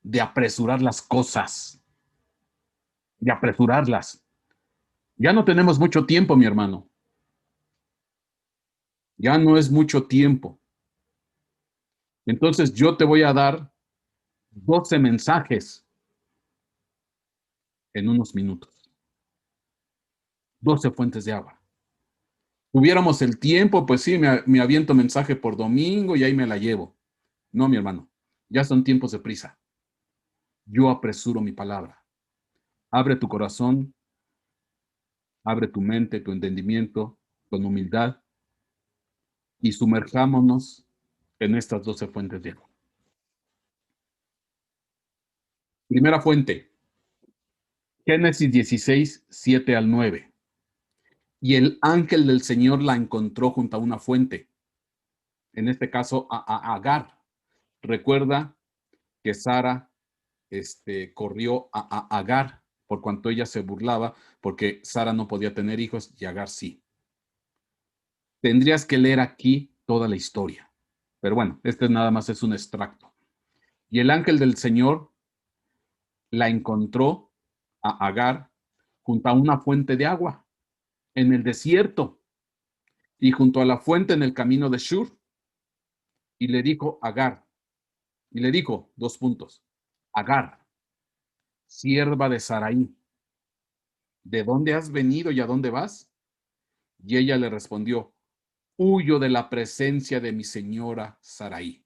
de apresurar las cosas, de apresurarlas. Ya no tenemos mucho tiempo, mi hermano. Ya no es mucho tiempo. Entonces yo te voy a dar 12 mensajes en unos minutos. 12 fuentes de agua. Tuviéramos el tiempo, pues sí, me aviento mensaje por domingo y ahí me la llevo. No, mi hermano, ya son tiempos de prisa. Yo apresuro mi palabra. Abre tu corazón, abre tu mente, tu entendimiento, con humildad y sumerjámonos en estas 12 fuentes de agua. Primera fuente, Génesis 16, 7 al 9. Y el ángel del Señor la encontró junto a una fuente, en este caso a Agar. Recuerda que Sara corrió a Agar por cuanto ella se burlaba, porque Sara no podía tener hijos y Agar sí. Tendrías que leer aquí toda la historia. Pero bueno, este nada más es un extracto. Y el ángel del Señor la encontró a Agar junto a una fuente de agua en el desierto y junto a la fuente en el camino de Shur. Y le dijo Agar, y le dijo, dos puntos, Agar, sierva de Saraí, ¿de dónde has venido y a dónde vas? Y ella le respondió, huyo de la presencia de mi señora Saraí.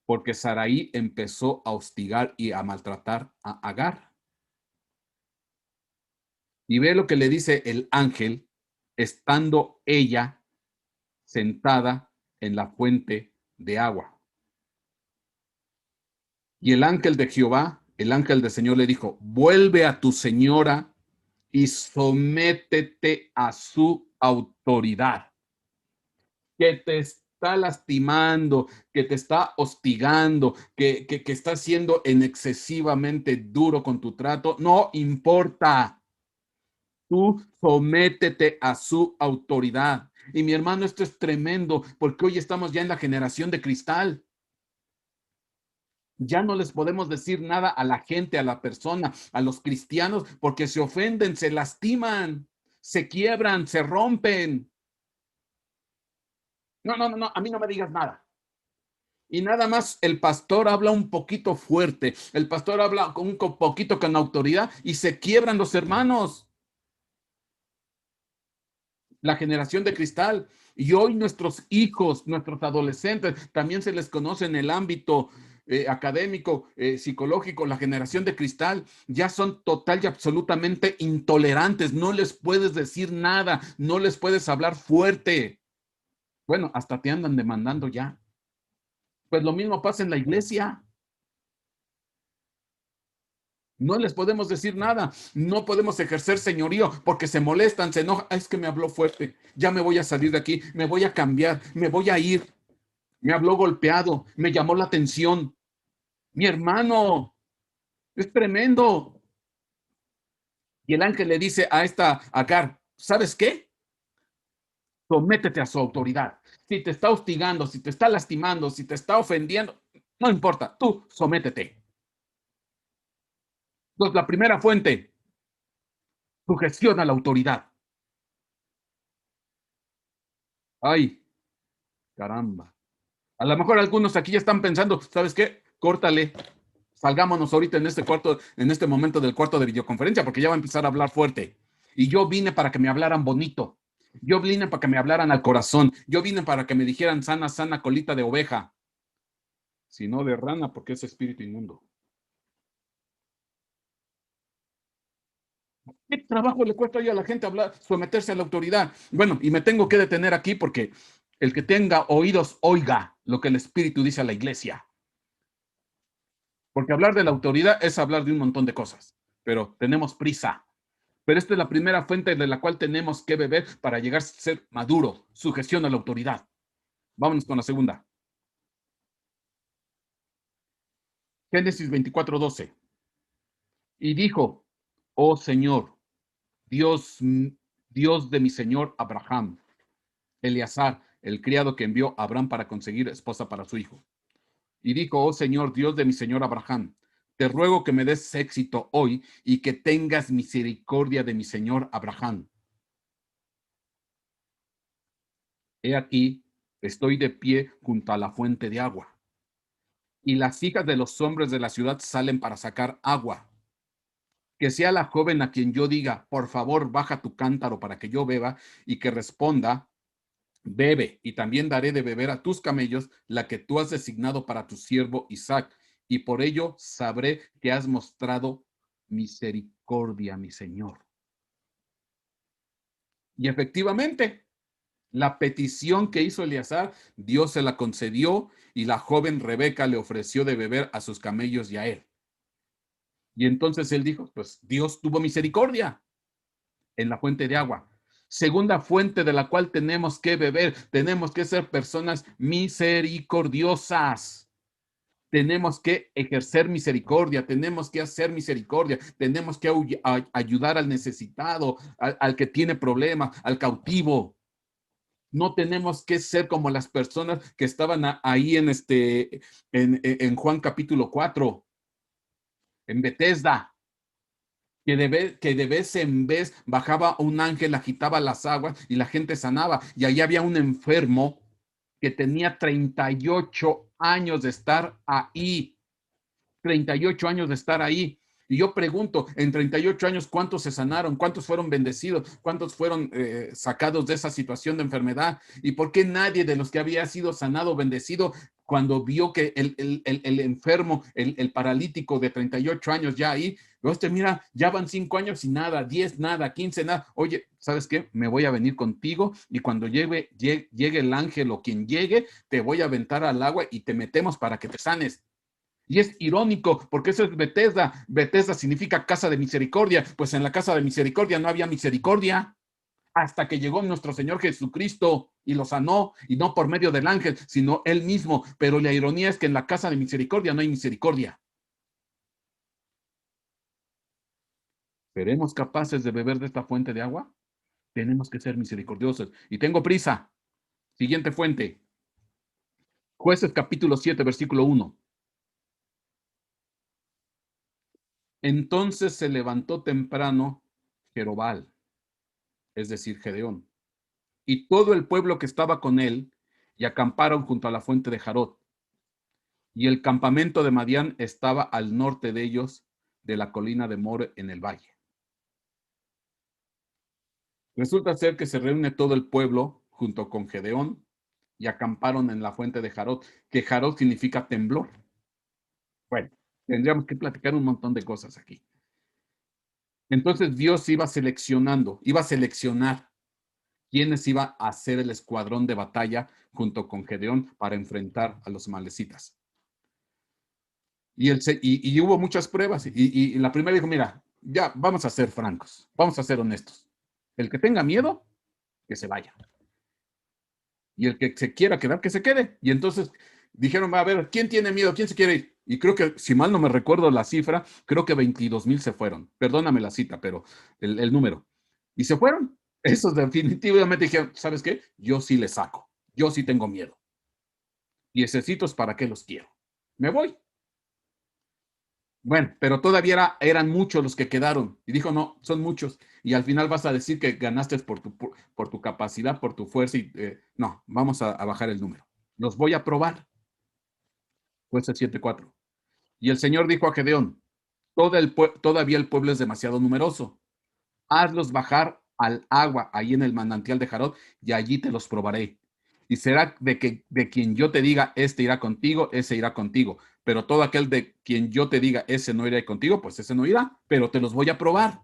porque Sarai empezó a hostigar y a maltratar a Agar. Y ve lo que le dice el ángel, estando ella sentada en la fuente de agua. Y el ángel de Jehová, el ángel del Señor, le dijo: vuelve a tu señora y sométete a su autoridad, que te está lastimando, que te está hostigando, que está siendo en excesivamente duro con tu trato. No importa. Tú sométete a su autoridad. Y mi hermano, esto es tremendo, porque hoy estamos ya en la generación de cristal. Ya no les podemos decir nada a la gente, a la persona, a los cristianos, porque se ofenden, se lastiman, se quiebran, se rompen. No, no, no, no, a mí no me digas nada. Y nada más el pastor habla un poquito fuerte, el pastor habla con un poquito con autoridad y se quiebran los hermanos. La generación de cristal. Y hoy nuestros hijos, nuestros adolescentes, también se les conoce en el ámbito académico, psicológico, la generación de cristal, ya son total y absolutamente intolerantes. No les puedes decir nada, no les puedes hablar fuerte. Bueno, hasta te andan demandando ya. Pues lo mismo pasa en la iglesia. No les podemos decir nada, no podemos ejercer señorío porque se molestan, se enojan. Es que me habló fuerte, ya me voy a salir de aquí, me voy a cambiar, me voy a ir. Me habló golpeado, me llamó la atención. Mi hermano, es tremendo. Y el ángel le dice a esta Agar: ¿sabes qué? Sométete a su autoridad. Si te está hostigando, si te está lastimando, si te está ofendiendo, no importa, tú sométete. Entonces, la primera fuente, sujeción a la autoridad. Ay, caramba. A lo mejor algunos aquí ya están pensando: ¿sabes qué? Córtale. Salgámonos ahorita en este cuarto, en este momento del cuarto de videoconferencia, porque ya va a empezar a hablar fuerte. Y yo vine para que me hablaran bonito. Yo vine para que me hablaran al corazón. Yo vine para que me dijeran: sana, sana colita de oveja. Si no de rana, porque es espíritu inmundo. ¿Qué trabajo le cuesta hoy a la gente hablar, someterse a la autoridad? Bueno, y me tengo que detener aquí porque el que tenga oídos, oiga lo que el Espíritu dice a la iglesia. Porque hablar de la autoridad es hablar de un montón de cosas, pero tenemos prisa. Pero esta es la primera fuente de la cual tenemos que beber para llegar a ser maduro, sujeción a la autoridad. Vámonos con la segunda. Génesis 24:12. Y dijo: oh Señor, Dios, Dios de mi señor Abraham, Eleazar, el criado que envió a Abraham para conseguir esposa para su hijo. Y dijo: oh Señor, Dios de mi señor Abraham, te ruego que me des éxito hoy y que tengas misericordia de mi señor Abraham. He aquí, estoy de pie junto a la fuente de agua, y las hijas de los hombres de la ciudad salen para sacar agua. Que sea la joven a quien yo diga: por favor, baja tu cántaro para que yo beba, y que responda: bebe, y también daré de beber a tus camellos la que tú has designado para tu siervo Isaac, y por ello sabré que has mostrado misericordia, mi Señor. Y efectivamente, la petición que hizo Eleazar, Dios se la concedió, y la joven Rebeca le ofreció de beber a sus camellos y a él. Y entonces él dijo: pues Dios tuvo misericordia en la fuente de agua. Segunda fuente de la cual tenemos que beber, tenemos que ser personas misericordiosas. Tenemos que ejercer misericordia, tenemos que hacer misericordia, tenemos que ayudar al necesitado, al que tiene problemas, al cautivo. No tenemos que ser como las personas que estaban ahí en Juan capítulo 4, en Bethesda, que de vez en vez bajaba un ángel, agitaba las aguas y la gente sanaba. Y ahí había un enfermo que tenía 38 años de estar ahí. 38 años de estar ahí. Y yo pregunto, en 38 años, ¿cuántos se sanaron? ¿Cuántos fueron bendecidos? ¿Cuántos fueron sacados de esa situación de enfermedad? ¿Y por qué nadie de los que había sido sanado o bendecido, cuando vio que el enfermo, el paralítico de 38 años ya ahí, mira, ya van 5 años y nada, 10 nada, 15 nada. Oye, ¿sabes qué? Me voy a venir contigo y cuando llegue el ángel o quien llegue, te voy a aventar al agua y te metemos para que te sanes. Y es irónico, porque eso es Bethesda. Bethesda significa casa de misericordia. Pues en la casa de misericordia no había misericordia hasta que llegó nuestro Señor Jesucristo y lo sanó, y no por medio del ángel, sino él mismo. Pero la ironía es que en la casa de misericordia no hay misericordia. ¿Seremos capaces de beber de esta fuente de agua? Tenemos que ser misericordiosos. Y tengo prisa. Siguiente fuente. Jueces capítulo 7, versículo 1. Entonces se levantó temprano Jerobal, es decir, Gedeón, y todo el pueblo que estaba con él, y acamparon junto a la fuente de Jarot. Y el campamento de Madián estaba al norte de ellos, de la colina de More en el valle. Resulta ser que se reúne todo el pueblo junto con Gedeón y acamparon en la fuente de Jarot, que Jarot significa temblor. Bueno, tendríamos que platicar un montón de cosas aquí. Entonces Dios iba a seleccionar quiénes iba a hacer el escuadrón de batalla junto con Gedeón para enfrentar a los amalecitas. Y hubo muchas pruebas. Y la primera dijo, mira, ya vamos a ser francos, vamos a ser honestos. El que tenga miedo, que se vaya. Y el que se quiera quedar, que se quede. Y entonces dijeron, a ver, ¿quién tiene miedo? ¿Quién se quiere ir? Y creo que, si mal no me recuerdo la cifra, creo que 22,000 se fueron. Perdóname la cita, pero el número. Y se fueron. Esos definitivamente dijeron, ¿sabes qué? Yo sí les saco. Yo sí tengo miedo. Y necesitos, ¿para qué los quiero? Me voy. Bueno, pero todavía eran muchos los que quedaron. Y dijo, no, son muchos. Y al final vas a decir que ganaste por tu capacidad, por tu fuerza. Y no, vamos a bajar el número. Los voy a probar. Jueces 7:4. Y el Señor dijo a Gedeón, todavía el pueblo es demasiado numeroso. Hazlos bajar al agua ahí en el manantial de Jarot y allí te los probaré. Y será de quien yo te diga, este irá contigo, ese irá contigo. Pero todo aquel de quien yo te diga, ese no irá contigo, pues ese no irá, pero te los voy a probar.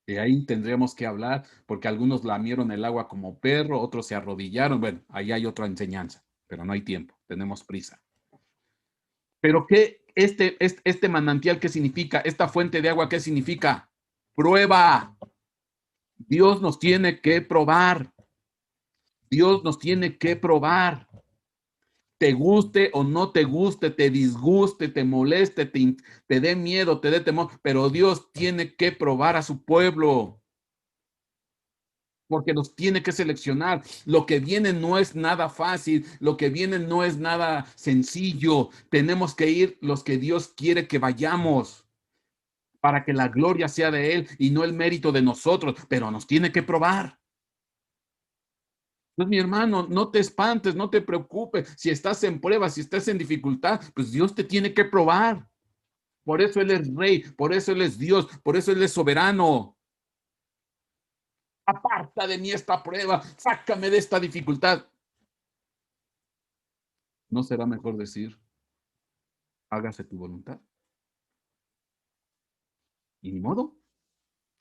De ahí tendremos que hablar, porque algunos lamieron el agua como perro, otros se arrodillaron. Bueno, ahí hay otra enseñanza, pero no hay tiempo, tenemos prisa. Pero ¿qué este manantial qué significa? Esta fuente de agua, ¿qué significa? Prueba. Dios nos tiene que probar. Dios nos tiene que probar. Te guste o no te guste, te disguste, te moleste, te dé miedo, te dé temor, pero Dios tiene que probar a su pueblo. Porque nos tiene que seleccionar. Lo que viene no es nada fácil, lo que viene no es nada sencillo. Tenemos que ir los que Dios quiere que vayamos para que la gloria sea de Él y no el mérito de nosotros, pero nos tiene que probar. Entonces, mi hermano, no te espantes, no te preocupes. Si estás en prueba, si estás en dificultad, pues Dios te tiene que probar. Por eso Él es rey, por eso Él es Dios, por eso Él es soberano. Aparta de mí esta prueba, sácame de esta dificultad. ¿No será mejor decir, hágase tu voluntad? Y ni modo.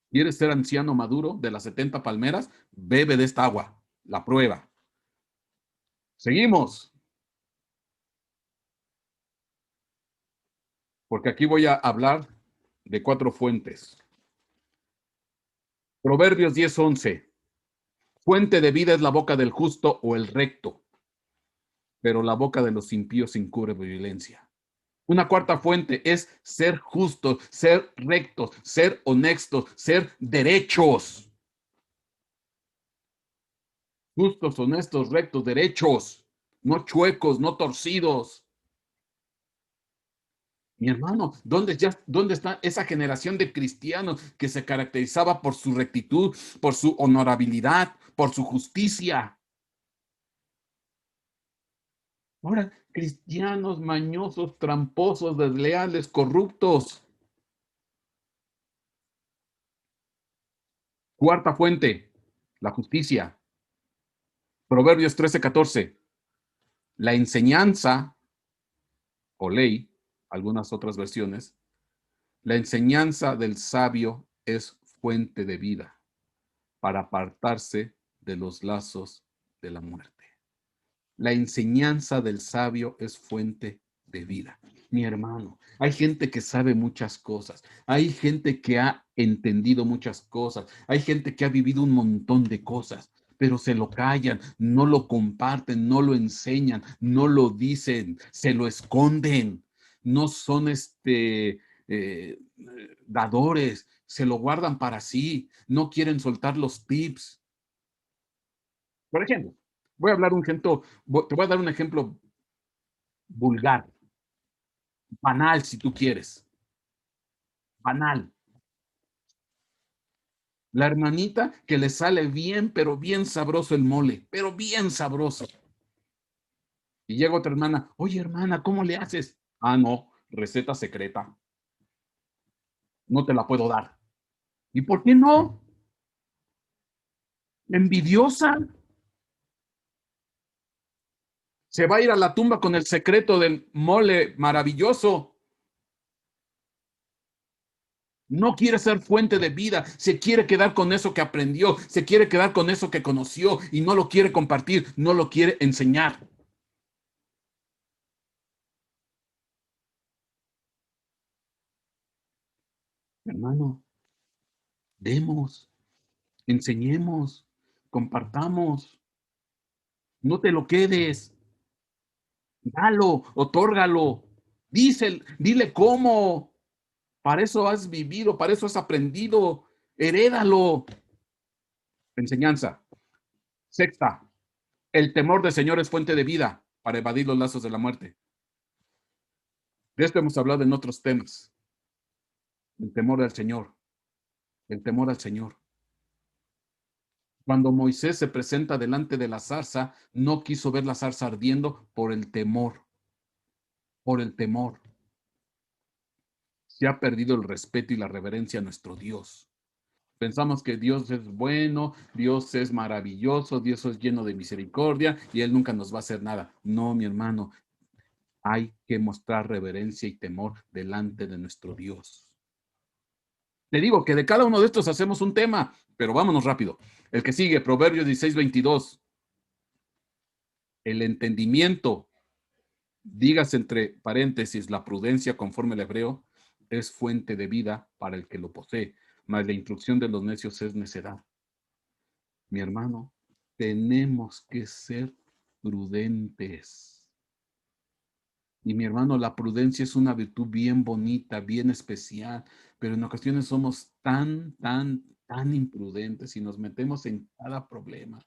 ¿Quieres ser anciano maduro de las 70 palmeras? Bebe de esta agua, la prueba. Seguimos, porque aquí voy a hablar de 4 fuentes. Proverbios 10:11. Fuente de vida es la boca del justo o el recto, pero la boca de los impíos encubre violencia. Una cuarta fuente es ser justos, ser rectos, ser honestos, ser derechos. Justos, honestos, rectos, derechos, no chuecos, no torcidos. Mi hermano, ¿dónde está esa generación de cristianos que se caracterizaba por su rectitud, por su honorabilidad, por su justicia? Ahora, cristianos mañosos, tramposos, desleales, corruptos. Cuarta fuente, la justicia. Proverbios 13:14. La enseñanza o ley, algunas otras versiones, la enseñanza del sabio es fuente de vida para apartarse de los lazos de la muerte. La enseñanza del sabio es fuente de vida. Mi hermano, hay gente que sabe muchas cosas, hay gente que ha entendido muchas cosas, hay gente que ha vivido un montón de cosas, pero se lo callan, no lo comparten, no lo enseñan, no lo dicen, se lo esconden, no son dadores, se lo guardan para sí, no quieren soltar los tips. Por ejemplo, voy a hablar un ejemplo, te voy a dar un ejemplo vulgar, banal si tú quieres, banal. La hermanita que le sale bien, pero bien sabroso el mole, pero bien sabroso. Y llega otra hermana, oye hermana, ¿cómo le haces? Ah, no, receta secreta, no te la puedo dar. ¿Y por qué no? Envidiosa, se va a ir a la tumba con el secreto del mole maravilloso. No quiere ser fuente de vida, se quiere quedar con eso que aprendió, se quiere quedar con eso que conoció y no lo quiere compartir, no lo quiere enseñar. Hermano, demos, enseñemos, compartamos, no te lo quedes, dalo, otórgalo, dile cómo, para eso has vivido, para eso has aprendido, herédalo. Enseñanza. Sexta, el temor del Señor es fuente de vida para evadir los lazos de la muerte. De esto hemos hablado en otros temas. El temor al Señor, el temor al Señor. Cuando Moisés se presenta delante de la zarza, no quiso ver la zarza ardiendo por el temor, por el temor. Se ha perdido el respeto y la reverencia a nuestro Dios. Pensamos que Dios es bueno, Dios es maravilloso, Dios es lleno de misericordia y Él nunca nos va a hacer nada. No, mi hermano, hay que mostrar reverencia y temor delante de nuestro Dios. Te digo que de cada uno de estos hacemos un tema, pero vámonos rápido. El que sigue, Proverbios 16:22. El entendimiento, digas entre paréntesis, la prudencia conforme al hebreo, es fuente de vida para el que lo posee, mas la instrucción de los necios es necedad. Mi hermano, tenemos que ser prudentes. Y mi hermano, la prudencia es una virtud bien bonita, bien especial, pero en ocasiones somos tan imprudentes y nos metemos en cada problema,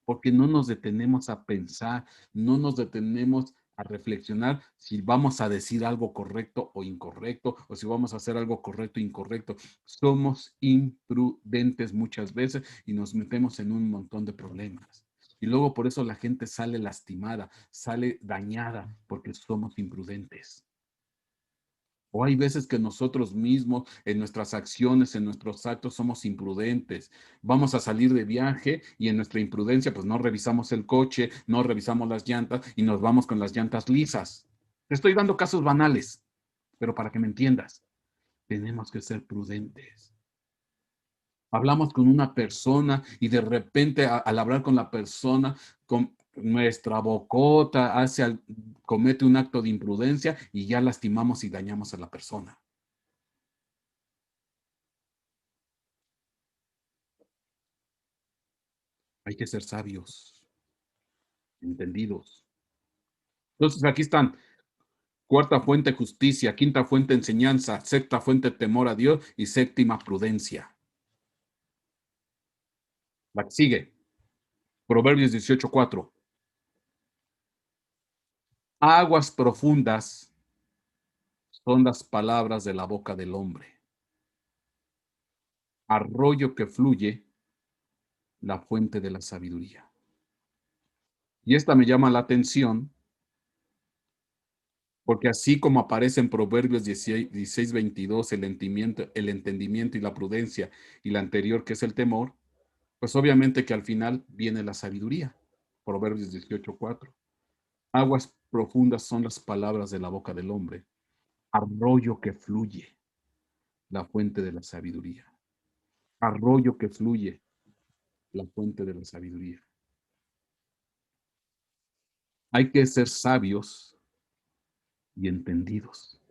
porque no nos detenemos a pensar, no nos detenemos a reflexionar si vamos a decir algo correcto o incorrecto, o si vamos a hacer algo correcto o incorrecto. Somos imprudentes muchas veces y nos metemos en un montón de problemas. Y luego por eso la gente sale lastimada, sale dañada, porque somos imprudentes. O hay veces que nosotros mismos, en nuestras acciones, en nuestros actos, somos imprudentes. Vamos a salir de viaje y en nuestra imprudencia, pues no revisamos el coche, no revisamos las llantas y nos vamos con las llantas lisas. Te estoy dando casos banales, pero para que me entiendas, tenemos que ser prudentes. Hablamos con una persona y de repente al hablar con la persona, con nuestra bocota comete un acto de imprudencia y ya lastimamos y dañamos a la persona. Hay que ser sabios, entendidos. Entonces aquí están, cuarta fuente justicia, quinta fuente enseñanza, sexta fuente temor a Dios y séptima prudencia. La que sigue, Proverbios 18:4. Aguas profundas son las palabras de la boca del hombre. Arroyo que fluye, la fuente de la sabiduría. Y esta me llama la atención Porque así como aparece en Proverbios 16, 22, el entendimiento y la prudencia, y la anterior que es el temor, pues obviamente que al final viene la sabiduría. Proverbios 18:4. Aguas profundas son las palabras de la boca del hombre, arroyo que fluye, la fuente de la sabiduría. Arroyo que fluye, la fuente de la sabiduría. Hay que ser sabios y entendidos.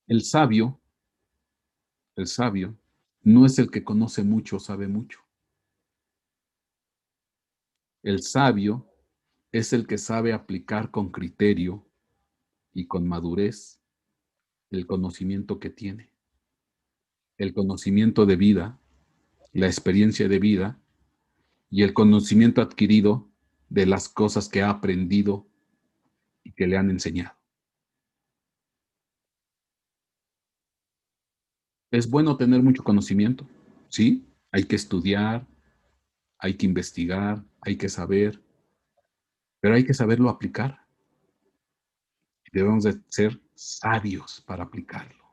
El sabio, el sabio, no es el que conoce mucho o sabe mucho. El sabio es el que sabe aplicar con criterio y con madurez el conocimiento que tiene. El conocimiento de vida, la experiencia de vida y el conocimiento adquirido de las cosas que ha aprendido y que le han enseñado. Es bueno tener mucho conocimiento, ¿sí? Hay que estudiar, hay que investigar, hay que saber, pero hay que saberlo aplicar. Debemos de ser sabios para aplicarlo.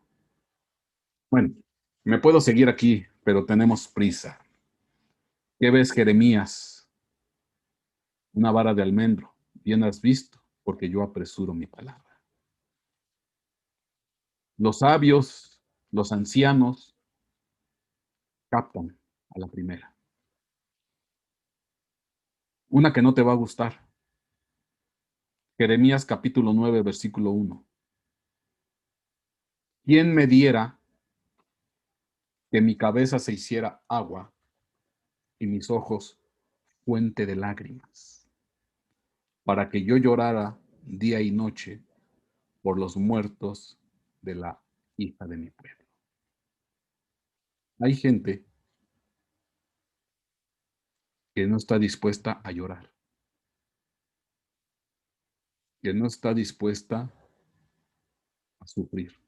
Bueno, me puedo seguir aquí, pero tenemos prisa. ¿Qué ves, Jeremías? Una vara de almendro. Bien has visto, porque yo apresuro mi palabra. Los sabios, los ancianos, captan a la primera. Una que no te va a gustar. Jeremías capítulo 9, versículo 1. ¿Quién me diera que mi cabeza se hiciera agua y mis ojos fuente de lágrimas, para que yo llorara día y noche por los muertos de la hija de mi pueblo? Hay gente que no está dispuesta a llorar, que no está dispuesta a sufrir,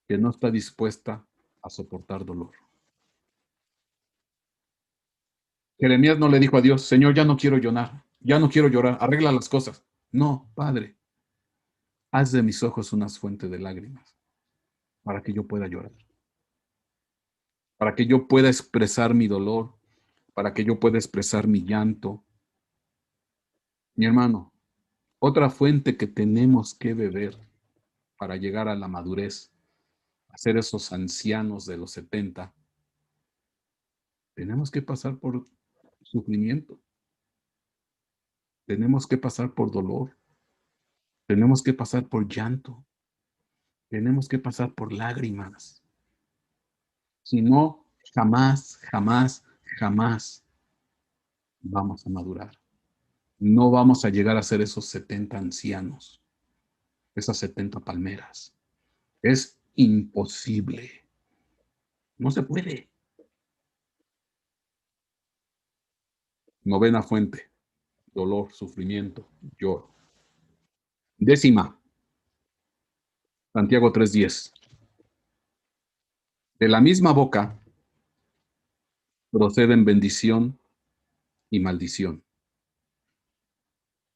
que no está dispuesta a soportar dolor. Jeremías no le dijo a Dios: Señor, ya no quiero llorar, arregla las cosas. No, Padre, haz de mis ojos unas fuentes de lágrimas para que yo pueda llorar, para que yo pueda expresar mi dolor, para que yo pueda expresar mi llanto. Mi hermano, otra fuente que tenemos que beber para llegar a la madurez, a ser esos ancianos de los 70, tenemos que pasar por sufrimiento, tenemos que pasar por dolor, tenemos que pasar por llanto, tenemos que pasar por lágrimas. Si no, jamás, jamás, jamás vamos a madurar. No vamos a llegar a ser esos 70 ancianos, esas 70 palmeras. Es imposible. No se puede. Novena fuente: dolor, sufrimiento, lloro. Décima, Santiago 3:10. De la misma boca proceden bendición y maldición.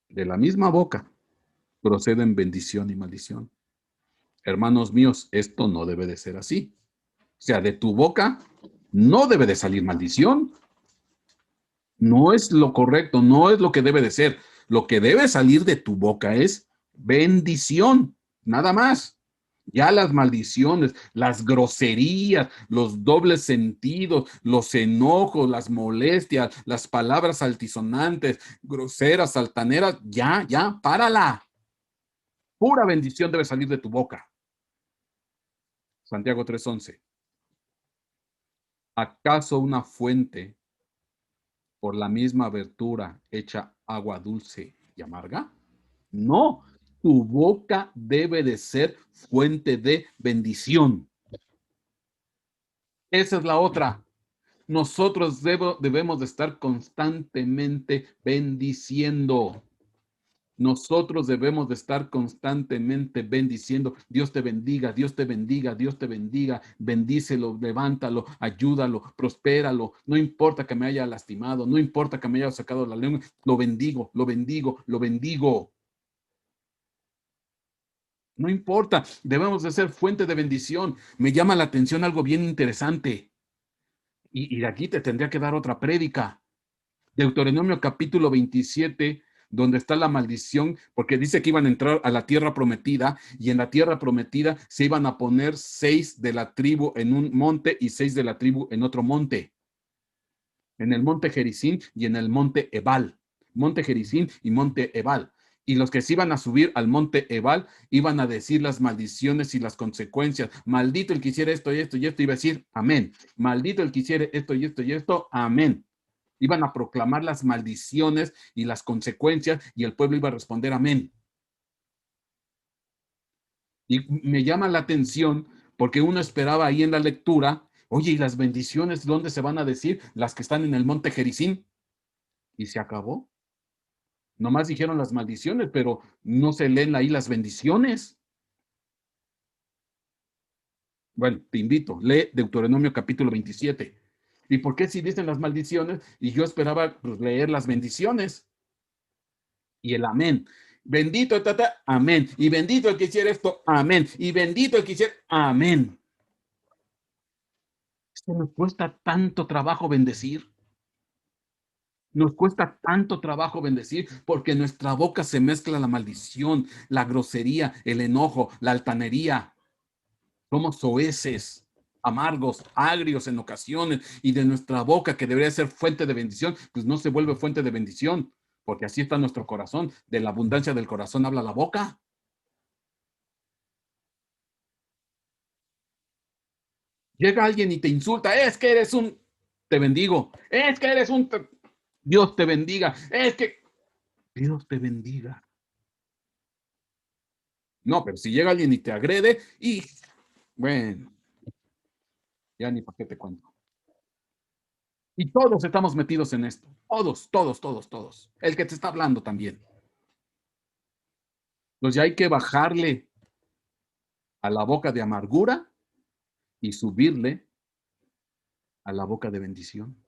De la misma boca proceden bendición y maldición. Hermanos míos, esto no debe de ser así. O sea, de tu boca no debe de salir maldición. No es lo correcto, no es lo que debe de ser. Lo que debe salir de tu boca es bendición, nada más. Ya las maldiciones, las groserías, los dobles sentidos, los enojos, las molestias, las palabras altisonantes, groseras, altaneras, ya, párala. Pura bendición debe salir de tu boca. Santiago 3:11. ¿Acaso una fuente por la misma abertura echa agua dulce y amarga? No, tu boca debe de ser fuente de bendición. Esa es la otra. Nosotros debemos de estar constantemente bendiciendo. Nosotros debemos de estar constantemente bendiciendo. Dios te bendiga, Dios te bendiga, Dios te bendiga. Bendícelo, levántalo, ayúdalo, prospéralo. No importa que me haya lastimado, no importa que me haya sacado la lengua. Lo bendigo, lo bendigo, lo bendigo. No importa, debemos de ser fuente de bendición. Me llama la atención algo bien interesante. Y de aquí te tendría que dar otra prédica. Deuteronomio capítulo 27, donde está la maldición, porque dice que iban a entrar a la tierra prometida y en la tierra prometida se iban a poner 6 de la tribu en un monte y 6 de la tribu en otro monte, en el monte Gerizim y en el monte Ebal, monte Gerizim y monte Ebal. Y los que se iban a subir al monte Ebal iban a decir las maldiciones y las consecuencias. Maldito el que hiciera esto y esto y esto, iba a decir amén. Maldito el que hiciera esto y esto y esto, amén. Iban a proclamar las maldiciones y las consecuencias y el pueblo iba a responder amén. Y me llama la atención porque uno esperaba ahí en la lectura, oye, ¿y las bendiciones dónde se van a decir? Las que están en el monte Gerizim. Y se acabó. Nomás dijeron las maldiciones, pero no se leen ahí las bendiciones. Bueno, te invito, lee Deuteronomio capítulo 27. ¿Y por qué si dicen las maldiciones? Y yo esperaba pues, leer las bendiciones y el amén. Bendito, tata, amén. Y bendito el que hiciera esto, amén. Y bendito el que hiciera, amén. Esto nos cuesta tanto trabajo bendecir. Nos cuesta tanto trabajo bendecir porque en nuestra boca se mezcla la maldición, la grosería, el enojo, la altanería. Somos soeces, amargos, agrios en ocasiones y de nuestra boca que debería ser fuente de bendición, pues no se vuelve fuente de bendición porque así está nuestro corazón. De la abundancia del corazón habla la boca. Llega alguien y te insulta, es que eres un, te bendigo, es que eres un, Dios te bendiga, es que Dios te bendiga. No, pero si llega alguien y te agrede, y bueno, ya ni para qué te cuento. Y todos estamos metidos en esto, todos, todos, todos, todos. El que te está hablando también. Entonces ya hay que bajarle a la boca de amargura y subirle a la boca de bendición.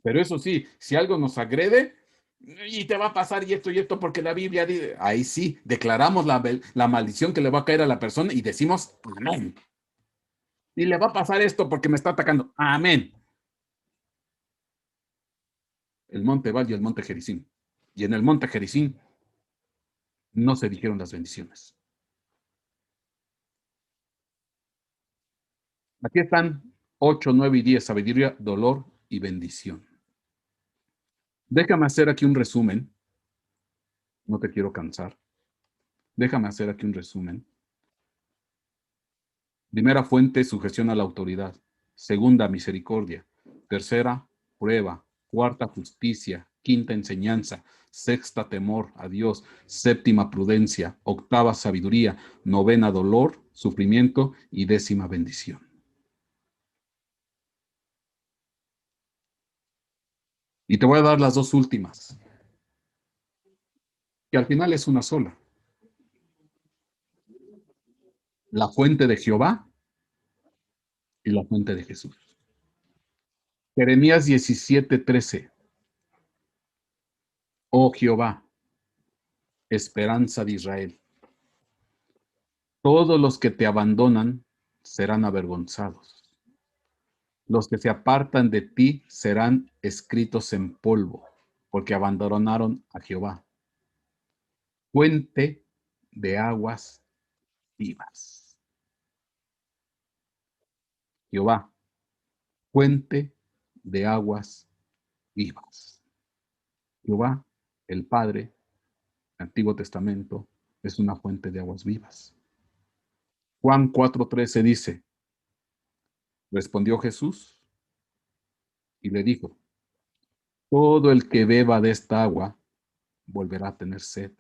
Pero eso sí, si algo nos agrede, y te va a pasar y esto, porque la Biblia dice, ahí sí, declaramos la maldición que le va a caer a la persona y decimos, amén. Y le va a pasar esto porque me está atacando, amén. El monte Val y el monte Gerizim. Y en el monte Gerizim no se dijeron las bendiciones. Aquí están 8, 9 y 10, sabiduría, dolor y bendición. Déjame hacer aquí un resumen, no te quiero cansar. Déjame hacer aquí un resumen. Primera fuente, sujeción a la autoridad. Segunda, misericordia. Tercera, prueba. Cuarta, justicia. Quinta, enseñanza. Sexta, temor a Dios. Séptima, prudencia. Octava, sabiduría. Novena, dolor, sufrimiento. Y décima, bendición. Y te voy a dar las dos últimas, que al final es una sola. La fuente de Jehová y la fuente de Jesús. Jeremías 17:13. Oh Jehová, esperanza de Israel. Todos los que te abandonan serán avergonzados. Los que se apartan de ti serán escritos en polvo, porque abandonaron a Jehová, fuente de aguas vivas. Jehová, fuente de aguas vivas. Jehová, el Padre, Antiguo Testamento, es una fuente de aguas vivas. Juan 4:13 dice, respondió Jesús y le dijo, todo el que beba de esta agua volverá a tener sed,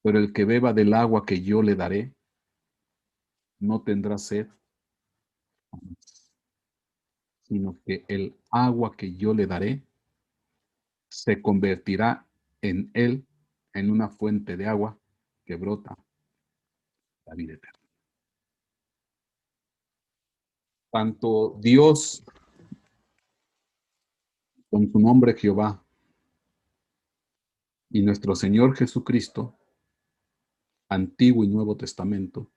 pero el que beba del agua que yo le daré no tendrá sed, sino que el agua que yo le daré se convertirá en él en una fuente de agua que brota la vida eterna. Tanto Dios con su nombre Jehová Y nuestro Señor Jesucristo, Antiguo y Nuevo Testamento,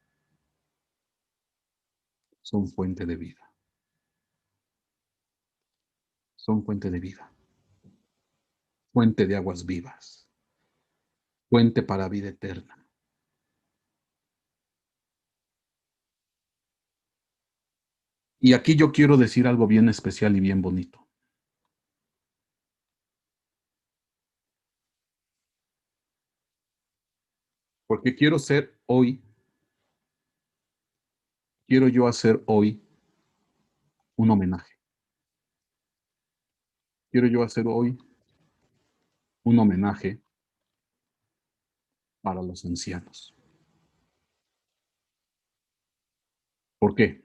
son fuente de vida. Son fuente de vida. Fuente de aguas vivas. Fuente para vida eterna. Y aquí yo quiero decir algo bien especial y bien bonito. Porque quiero yo hacer hoy un homenaje. Quiero yo hacer hoy un homenaje para los ancianos. ¿Por qué?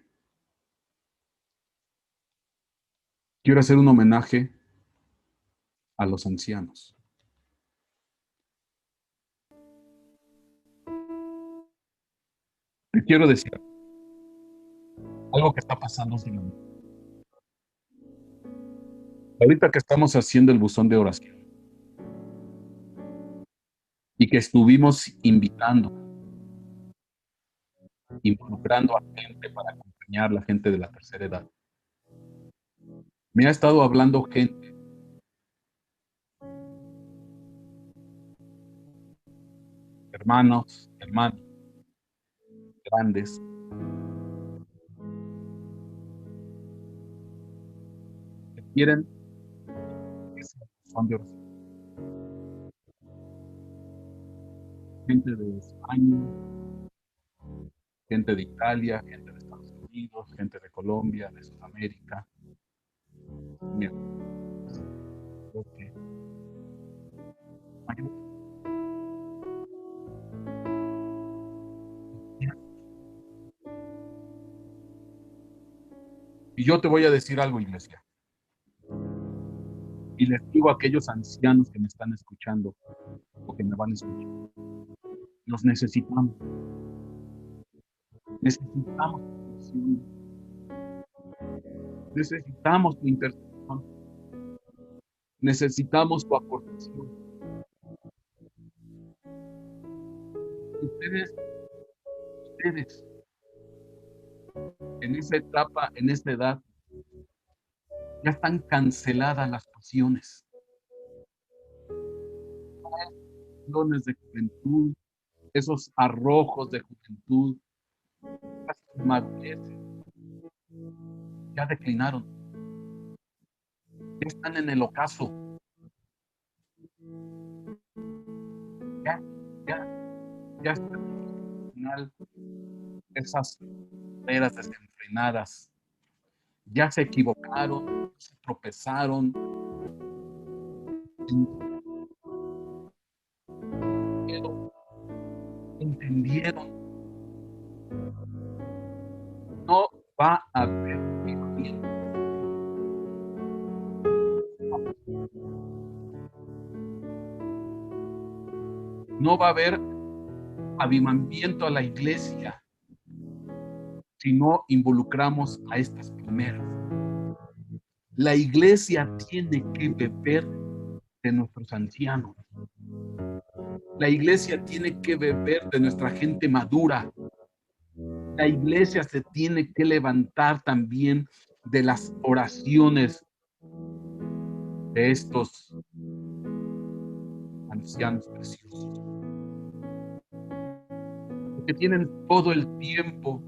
Quiero hacer un homenaje a los ancianos. Te quiero decir algo que está pasando últimamente. Ahorita que estamos haciendo el buzón de oración y que estuvimos invitando, involucrando a gente para acompañar a la gente de la tercera edad, me ha estado hablando gente, hermanos grandes, que quieren que sea el buzón de oración. Gente de España, gente de Italia, gente de Estados Unidos, gente de Colombia, de Sudamérica. Mira, creo que y yo te voy a decir algo, iglesia. Y les digo a aquellos ancianos que me están escuchando o que me van a escuchar. Los necesitamos. Necesitamos tu oración. Necesitamos tu intercesión. Necesitamos tu aportación. Ustedes, en esa etapa, en esta edad, ya están canceladas las pasiones. Dones de juventud, esos arrojos de juventud, esas madureces, ya declinaron. Ya están en el ocaso. Ya, ya, ya están al final esas carreras desenfrenadas. Ya se equivocaron, se tropezaron, entendieron. No va a haber avivamiento. No va a haber avivamiento a la iglesia si no involucramos a estas primeras. La iglesia tiene que beber de nuestros ancianos. La iglesia tiene que beber de nuestra gente madura. La iglesia se tiene que levantar también de las oraciones de estos ancianos preciosos, que tienen todo el tiempo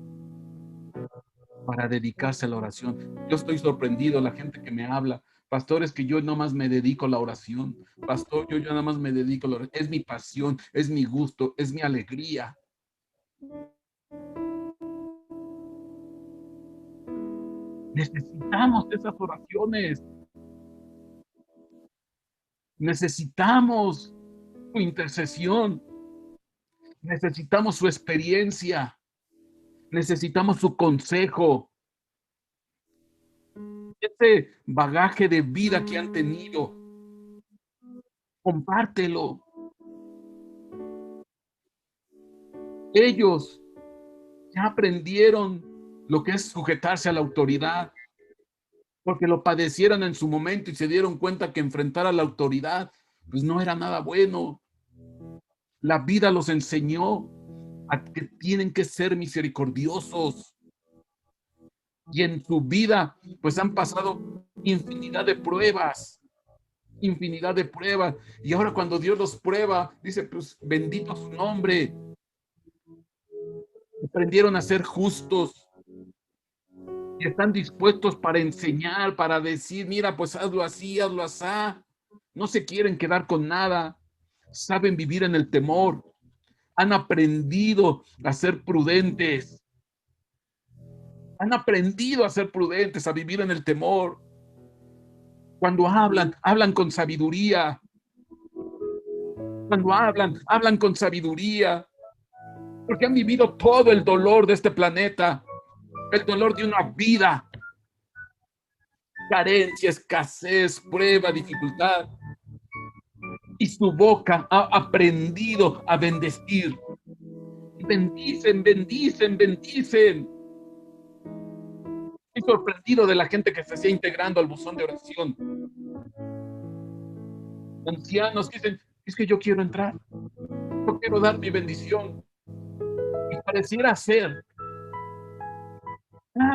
para dedicarse a la oración. Yo estoy sorprendido, la gente que me habla, pastor, es que yo nomás me dedico a la oración, pastor, yo nada más me dedico a la oración, es mi pasión, es mi gusto, es mi alegría. Necesitamos esas oraciones. Necesitamos su intercesión. Necesitamos su experiencia. Necesitamos su consejo. Ese bagaje de vida que han tenido, compártelo. Ellos ya aprendieron lo que es sujetarse a la autoridad, porque lo padecieron en su momento y se dieron cuenta que enfrentar a la autoridad pues no era nada bueno. La vida los enseñó a que tienen que ser misericordiosos. Y en su vida, pues han pasado infinidad de pruebas, infinidad de pruebas. Y ahora cuando Dios los prueba, dice, pues bendito su nombre. Aprendieron a ser justos y están dispuestos para enseñar, para decir, mira, pues hazlo así, hazlo así. No se quieren quedar con nada. Saben vivir en el temor. Han aprendido a ser prudentes. Han aprendido a ser prudentes, a vivir en el temor. Cuando hablan, hablan con sabiduría. Cuando hablan, hablan con sabiduría. Porque han vivido todo el dolor de este planeta. El dolor de una vida. Carencia, escasez, prueba, dificultad. Y su boca ha aprendido a bendecir. Bendicen, bendicen, bendicen. Estoy sorprendido de la gente que se está integrando al buzón de oración. Ancianos que dicen, es que yo quiero entrar, yo quiero dar mi bendición. Y pareciera ser,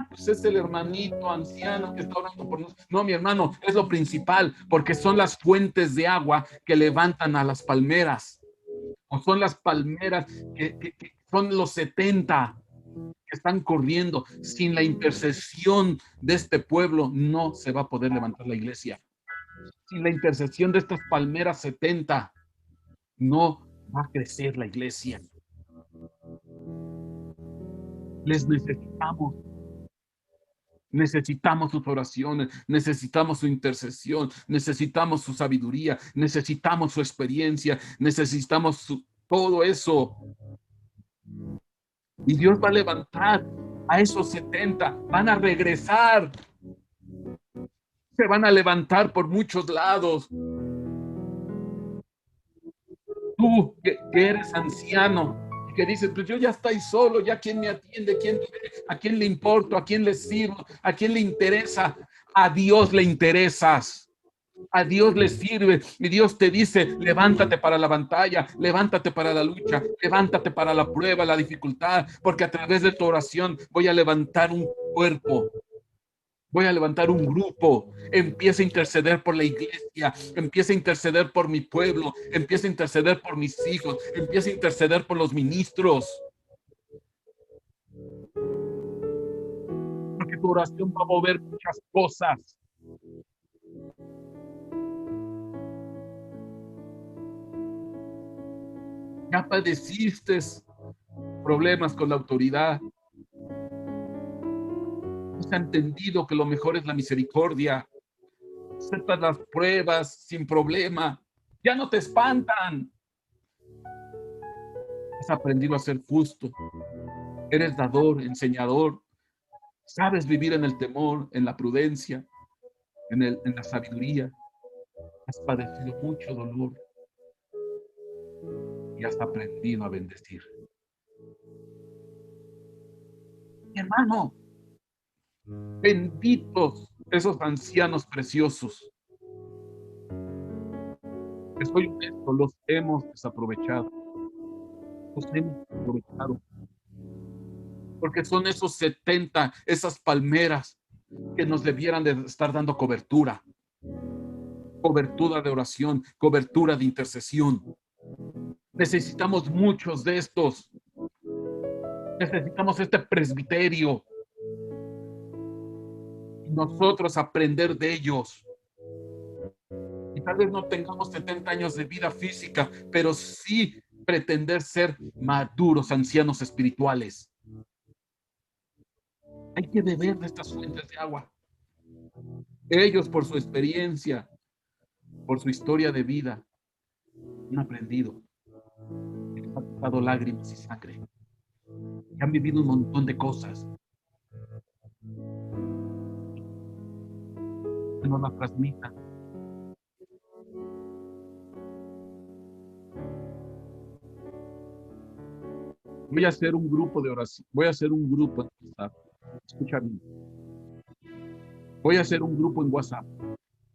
pues es el hermanito anciano que está orando por nosotros. No, mi hermano, es lo principal, porque son las fuentes de agua que levantan a las palmeras. O son las palmeras que son los 70 que están corriendo. Sin la intercesión de este pueblo, no se va a poder levantar la iglesia. Sin la intercesión de estas palmeras 70, no va a crecer la iglesia. Les necesitamos. Necesitamos sus oraciones, necesitamos su intercesión, necesitamos su sabiduría, necesitamos su experiencia, necesitamos todo eso. Y Dios va a levantar a esos 70, van a regresar, se van a levantar por muchos lados. Tú que eres anciano, que dices, pues yo ya estoy solo, ya quién me atiende, quién me ve, a quién le importo, a quién le sirvo, a quién le interesa. A Dios le interesas. A Dios le sirve y Dios te dice, levántate para la batalla, levántate para la lucha, levántate para la prueba, la dificultad, porque a través de tu oración voy a levantar un cuerpo, voy a levantar un grupo, empieza a interceder por la iglesia, empieza a interceder por mi pueblo, empieza a interceder por mis hijos, empieza a interceder por los ministros, porque tu oración va a mover muchas cosas. Ya padeciste problemas con la autoridad. No se ha entendido que lo mejor es la misericordia. Aceptas las pruebas sin problema. Ya no te espantan. Has aprendido a ser justo. Eres dador, enseñador. Sabes vivir en el temor, en la prudencia, en la sabiduría. Has padecido mucho dolor y has aprendido a bendecir. Mi hermano, benditos esos ancianos preciosos. Que soy honesto, los hemos desaprovechado. Los hemos aprovechado. Porque son esos 70, esas palmeras que nos debieran de estar dando cobertura. Cobertura de oración, cobertura de intercesión. Necesitamos muchos de estos. Necesitamos este presbiterio. Y nosotros aprender de ellos. Y tal vez no tengamos 70 años de vida física, pero sí pretender ser maduros ancianos espirituales. Hay que beber de estas fuentes de agua. Ellos, por su experiencia, por su historia de vida, han aprendido, han dado lágrimas y sangre, y han vivido un montón de cosas que nos las transmitan. Voy a hacer un grupo de oración, voy a hacer un grupo en WhatsApp. Escucha bien. Voy a hacer un grupo en WhatsApp.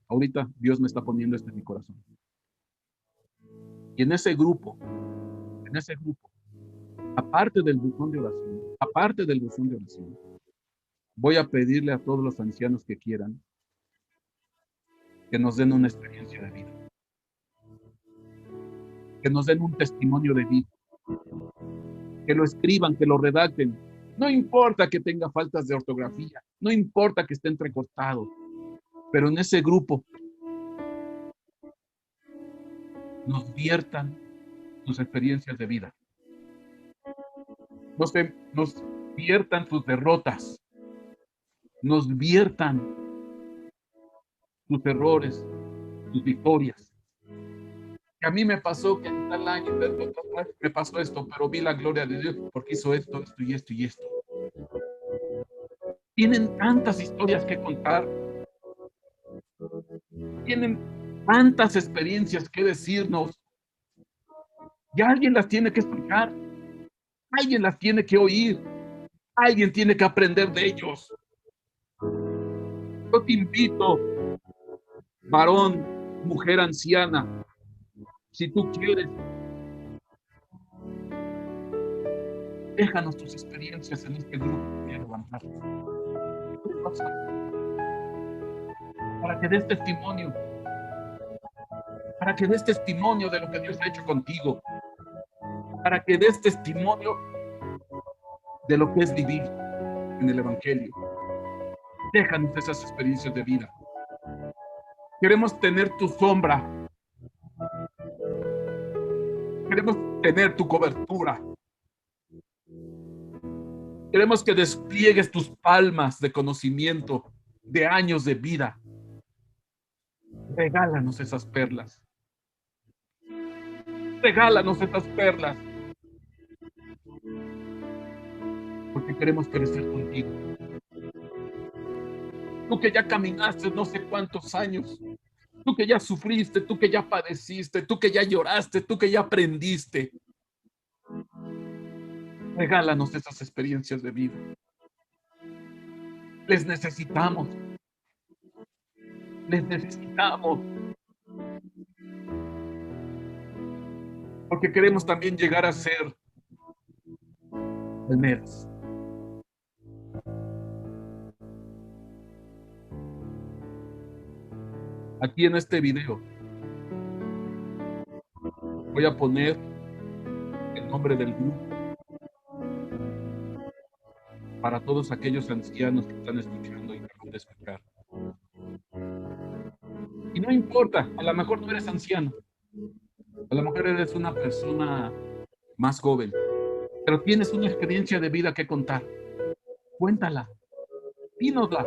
Ahorita Dios me está poniendo esto en mi corazón. Y en ese grupo, aparte del buzón de oración, voy a pedirle a todos los ancianos que quieran que nos den una experiencia de vida, que nos den un testimonio de vida, que lo escriban, que lo redacten. No importa que tenga faltas de ortografía, no importa que esté entrecortado, pero en ese grupo nos viertan sus experiencias de vida, nos viertan sus derrotas, nos viertan sus errores, sus victorias. Que a mí me pasó que en tal año me pasó esto, pero vi la gloria de Dios porque hizo esto, esto y esto y esto. Tienen tantas historias que contar, tienen tantas experiencias que decirnos, y alguien las tiene que escuchar, alguien las tiene que oír, alguien tiene que aprender de ellos. Yo te invito, varón, mujer anciana, si tú quieres, déjanos tus experiencias en este grupo que voy a levantar. Para que des testimonio, para que des testimonio de lo que Dios ha hecho contigo, para que des testimonio de lo que es vivir en el Evangelio. Déjanos esas experiencias de vida. Queremos tener tu sombra. Queremos tener tu cobertura. Queremos que despliegues tus palmas de conocimiento, de años de vida. Regálanos esas perlas. Regálanos esas perlas. Porque queremos crecer contigo. Tú que ya caminaste no sé cuántos años. Tú que ya sufriste, tú que ya padeciste, tú que ya lloraste, tú que ya aprendiste. Regálanos esas experiencias de vida. Les necesitamos. Les necesitamos. Porque queremos también llegar a ser palmeras. Aquí en este video voy a poner el nombre del grupo para todos aquellos ancianos que están escuchando y que van a escuchar. Y no importa, a lo mejor no eres anciano, a lo mejor eres una persona más joven, pero tienes una experiencia de vida que contar. Cuéntala, dínosla.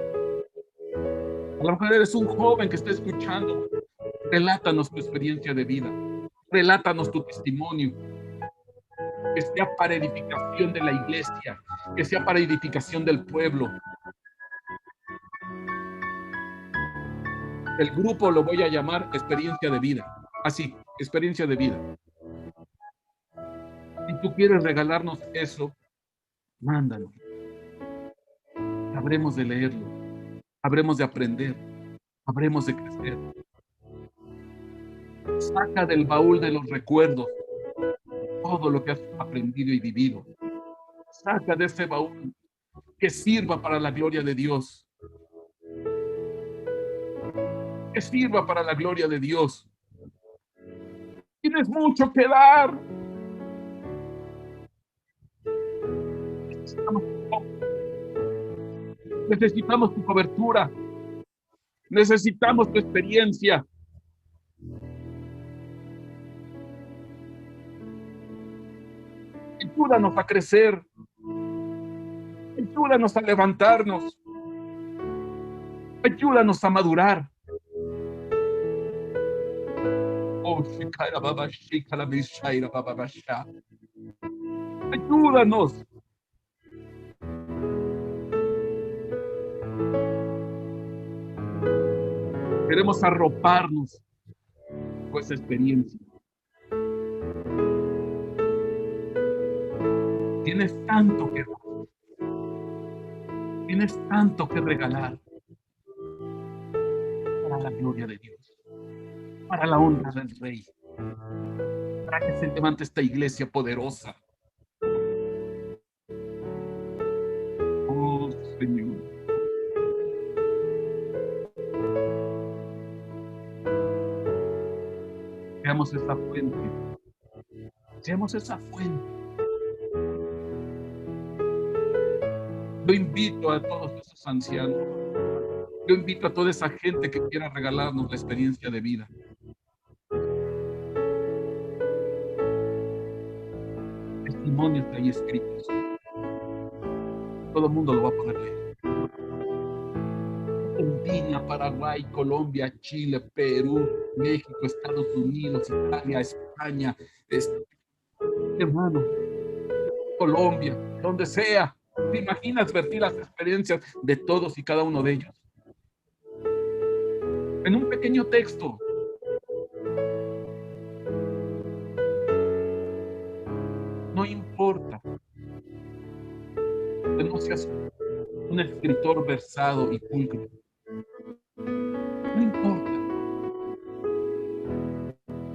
A lo mejor eres un joven que está escuchando. Relátanos tu experiencia de vida. Relátanos tu testimonio. Que sea para edificación de la iglesia, que sea para edificación del pueblo. El grupo lo voy a llamar experiencia de vida. Así, experiencia de vida. Si tú quieres regalarnos eso, mándalo. Habremos de leerlo, habremos de aprender, habremos de crecer. Saca del baúl de los recuerdos todo lo que has aprendido y vivido. Saca de ese baúl que sirva para la gloria de Dios. Que sirva para la gloria de Dios. Tienes mucho que dar. Necesitamos tu cobertura. Necesitamos tu experiencia. Ayúdanos a crecer. Ayúdanos a levantarnos. Ayúdanos a madurar. Ayúdanos. Queremos arroparnos con esa experiencia. Tienes tanto que dar. Tienes tanto que regalar para la gloria de Dios, para la honra del Rey, para que se levante esta iglesia poderosa. Oh, Señor. Seamos esa fuente. Seamos esa fuente. Yo invito a todos esos ancianos. Yo invito a toda esa gente que quiera regalarnos la experiencia de vida. Testimonios que hay escritos. Todo el mundo lo va a poder leer. Argentina, Paraguay, Colombia, Chile, Perú, México, Estados Unidos, Italia, España, hermano, Colombia, donde sea. ¿Te imaginas vertir las experiencias de todos y cada uno de ellos? En un pequeño texto. No importa que no seas un escritor versado y pulcro. No importa.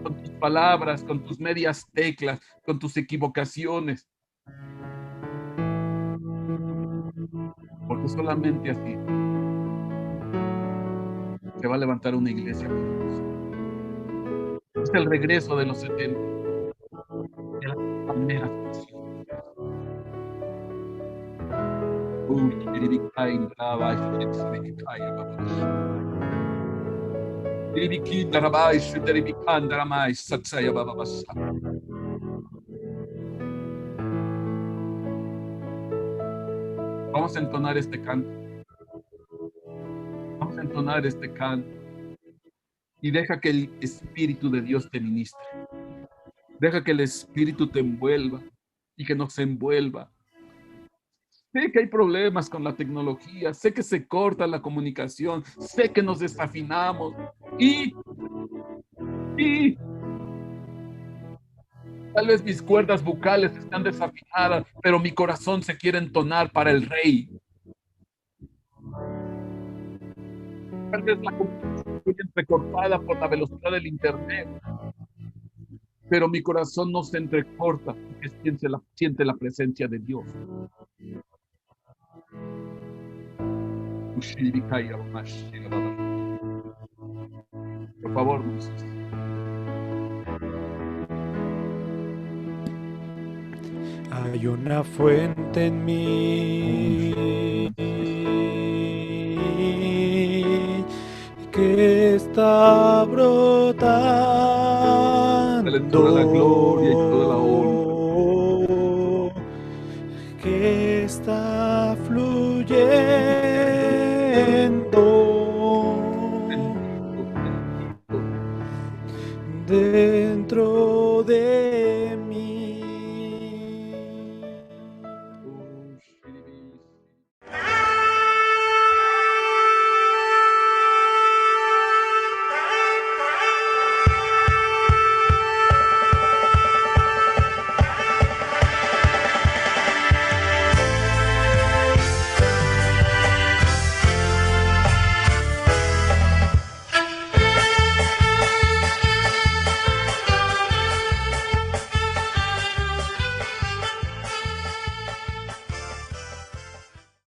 Con tus palabras, con tus medias teclas, con tus equivocaciones. Porque solamente así se va a levantar una iglesia poderosa. Es el regreso de los 70, de las palmeras. Vamos a entonar este canto. Vamos a entonar este canto. Y deja que el Espíritu de Dios te ministre. Deja que el Espíritu te envuelva y que nos envuelva. Sé que hay problemas con la tecnología, sé que se corta la comunicación, sé que nos desafinamos y tal vez mis cuerdas vocales están desafinadas, pero mi corazón se quiere entonar para el Rey. Tal vez la comunicación estoy entrecortada por la velocidad del internet, pero mi corazón no se entrecorta porque siente la presencia de Dios. Por favor, Moisés. Hay una fuente en mí que está brotando. Dale toda la gloria y toda la honra. Que está fluyendo dentro de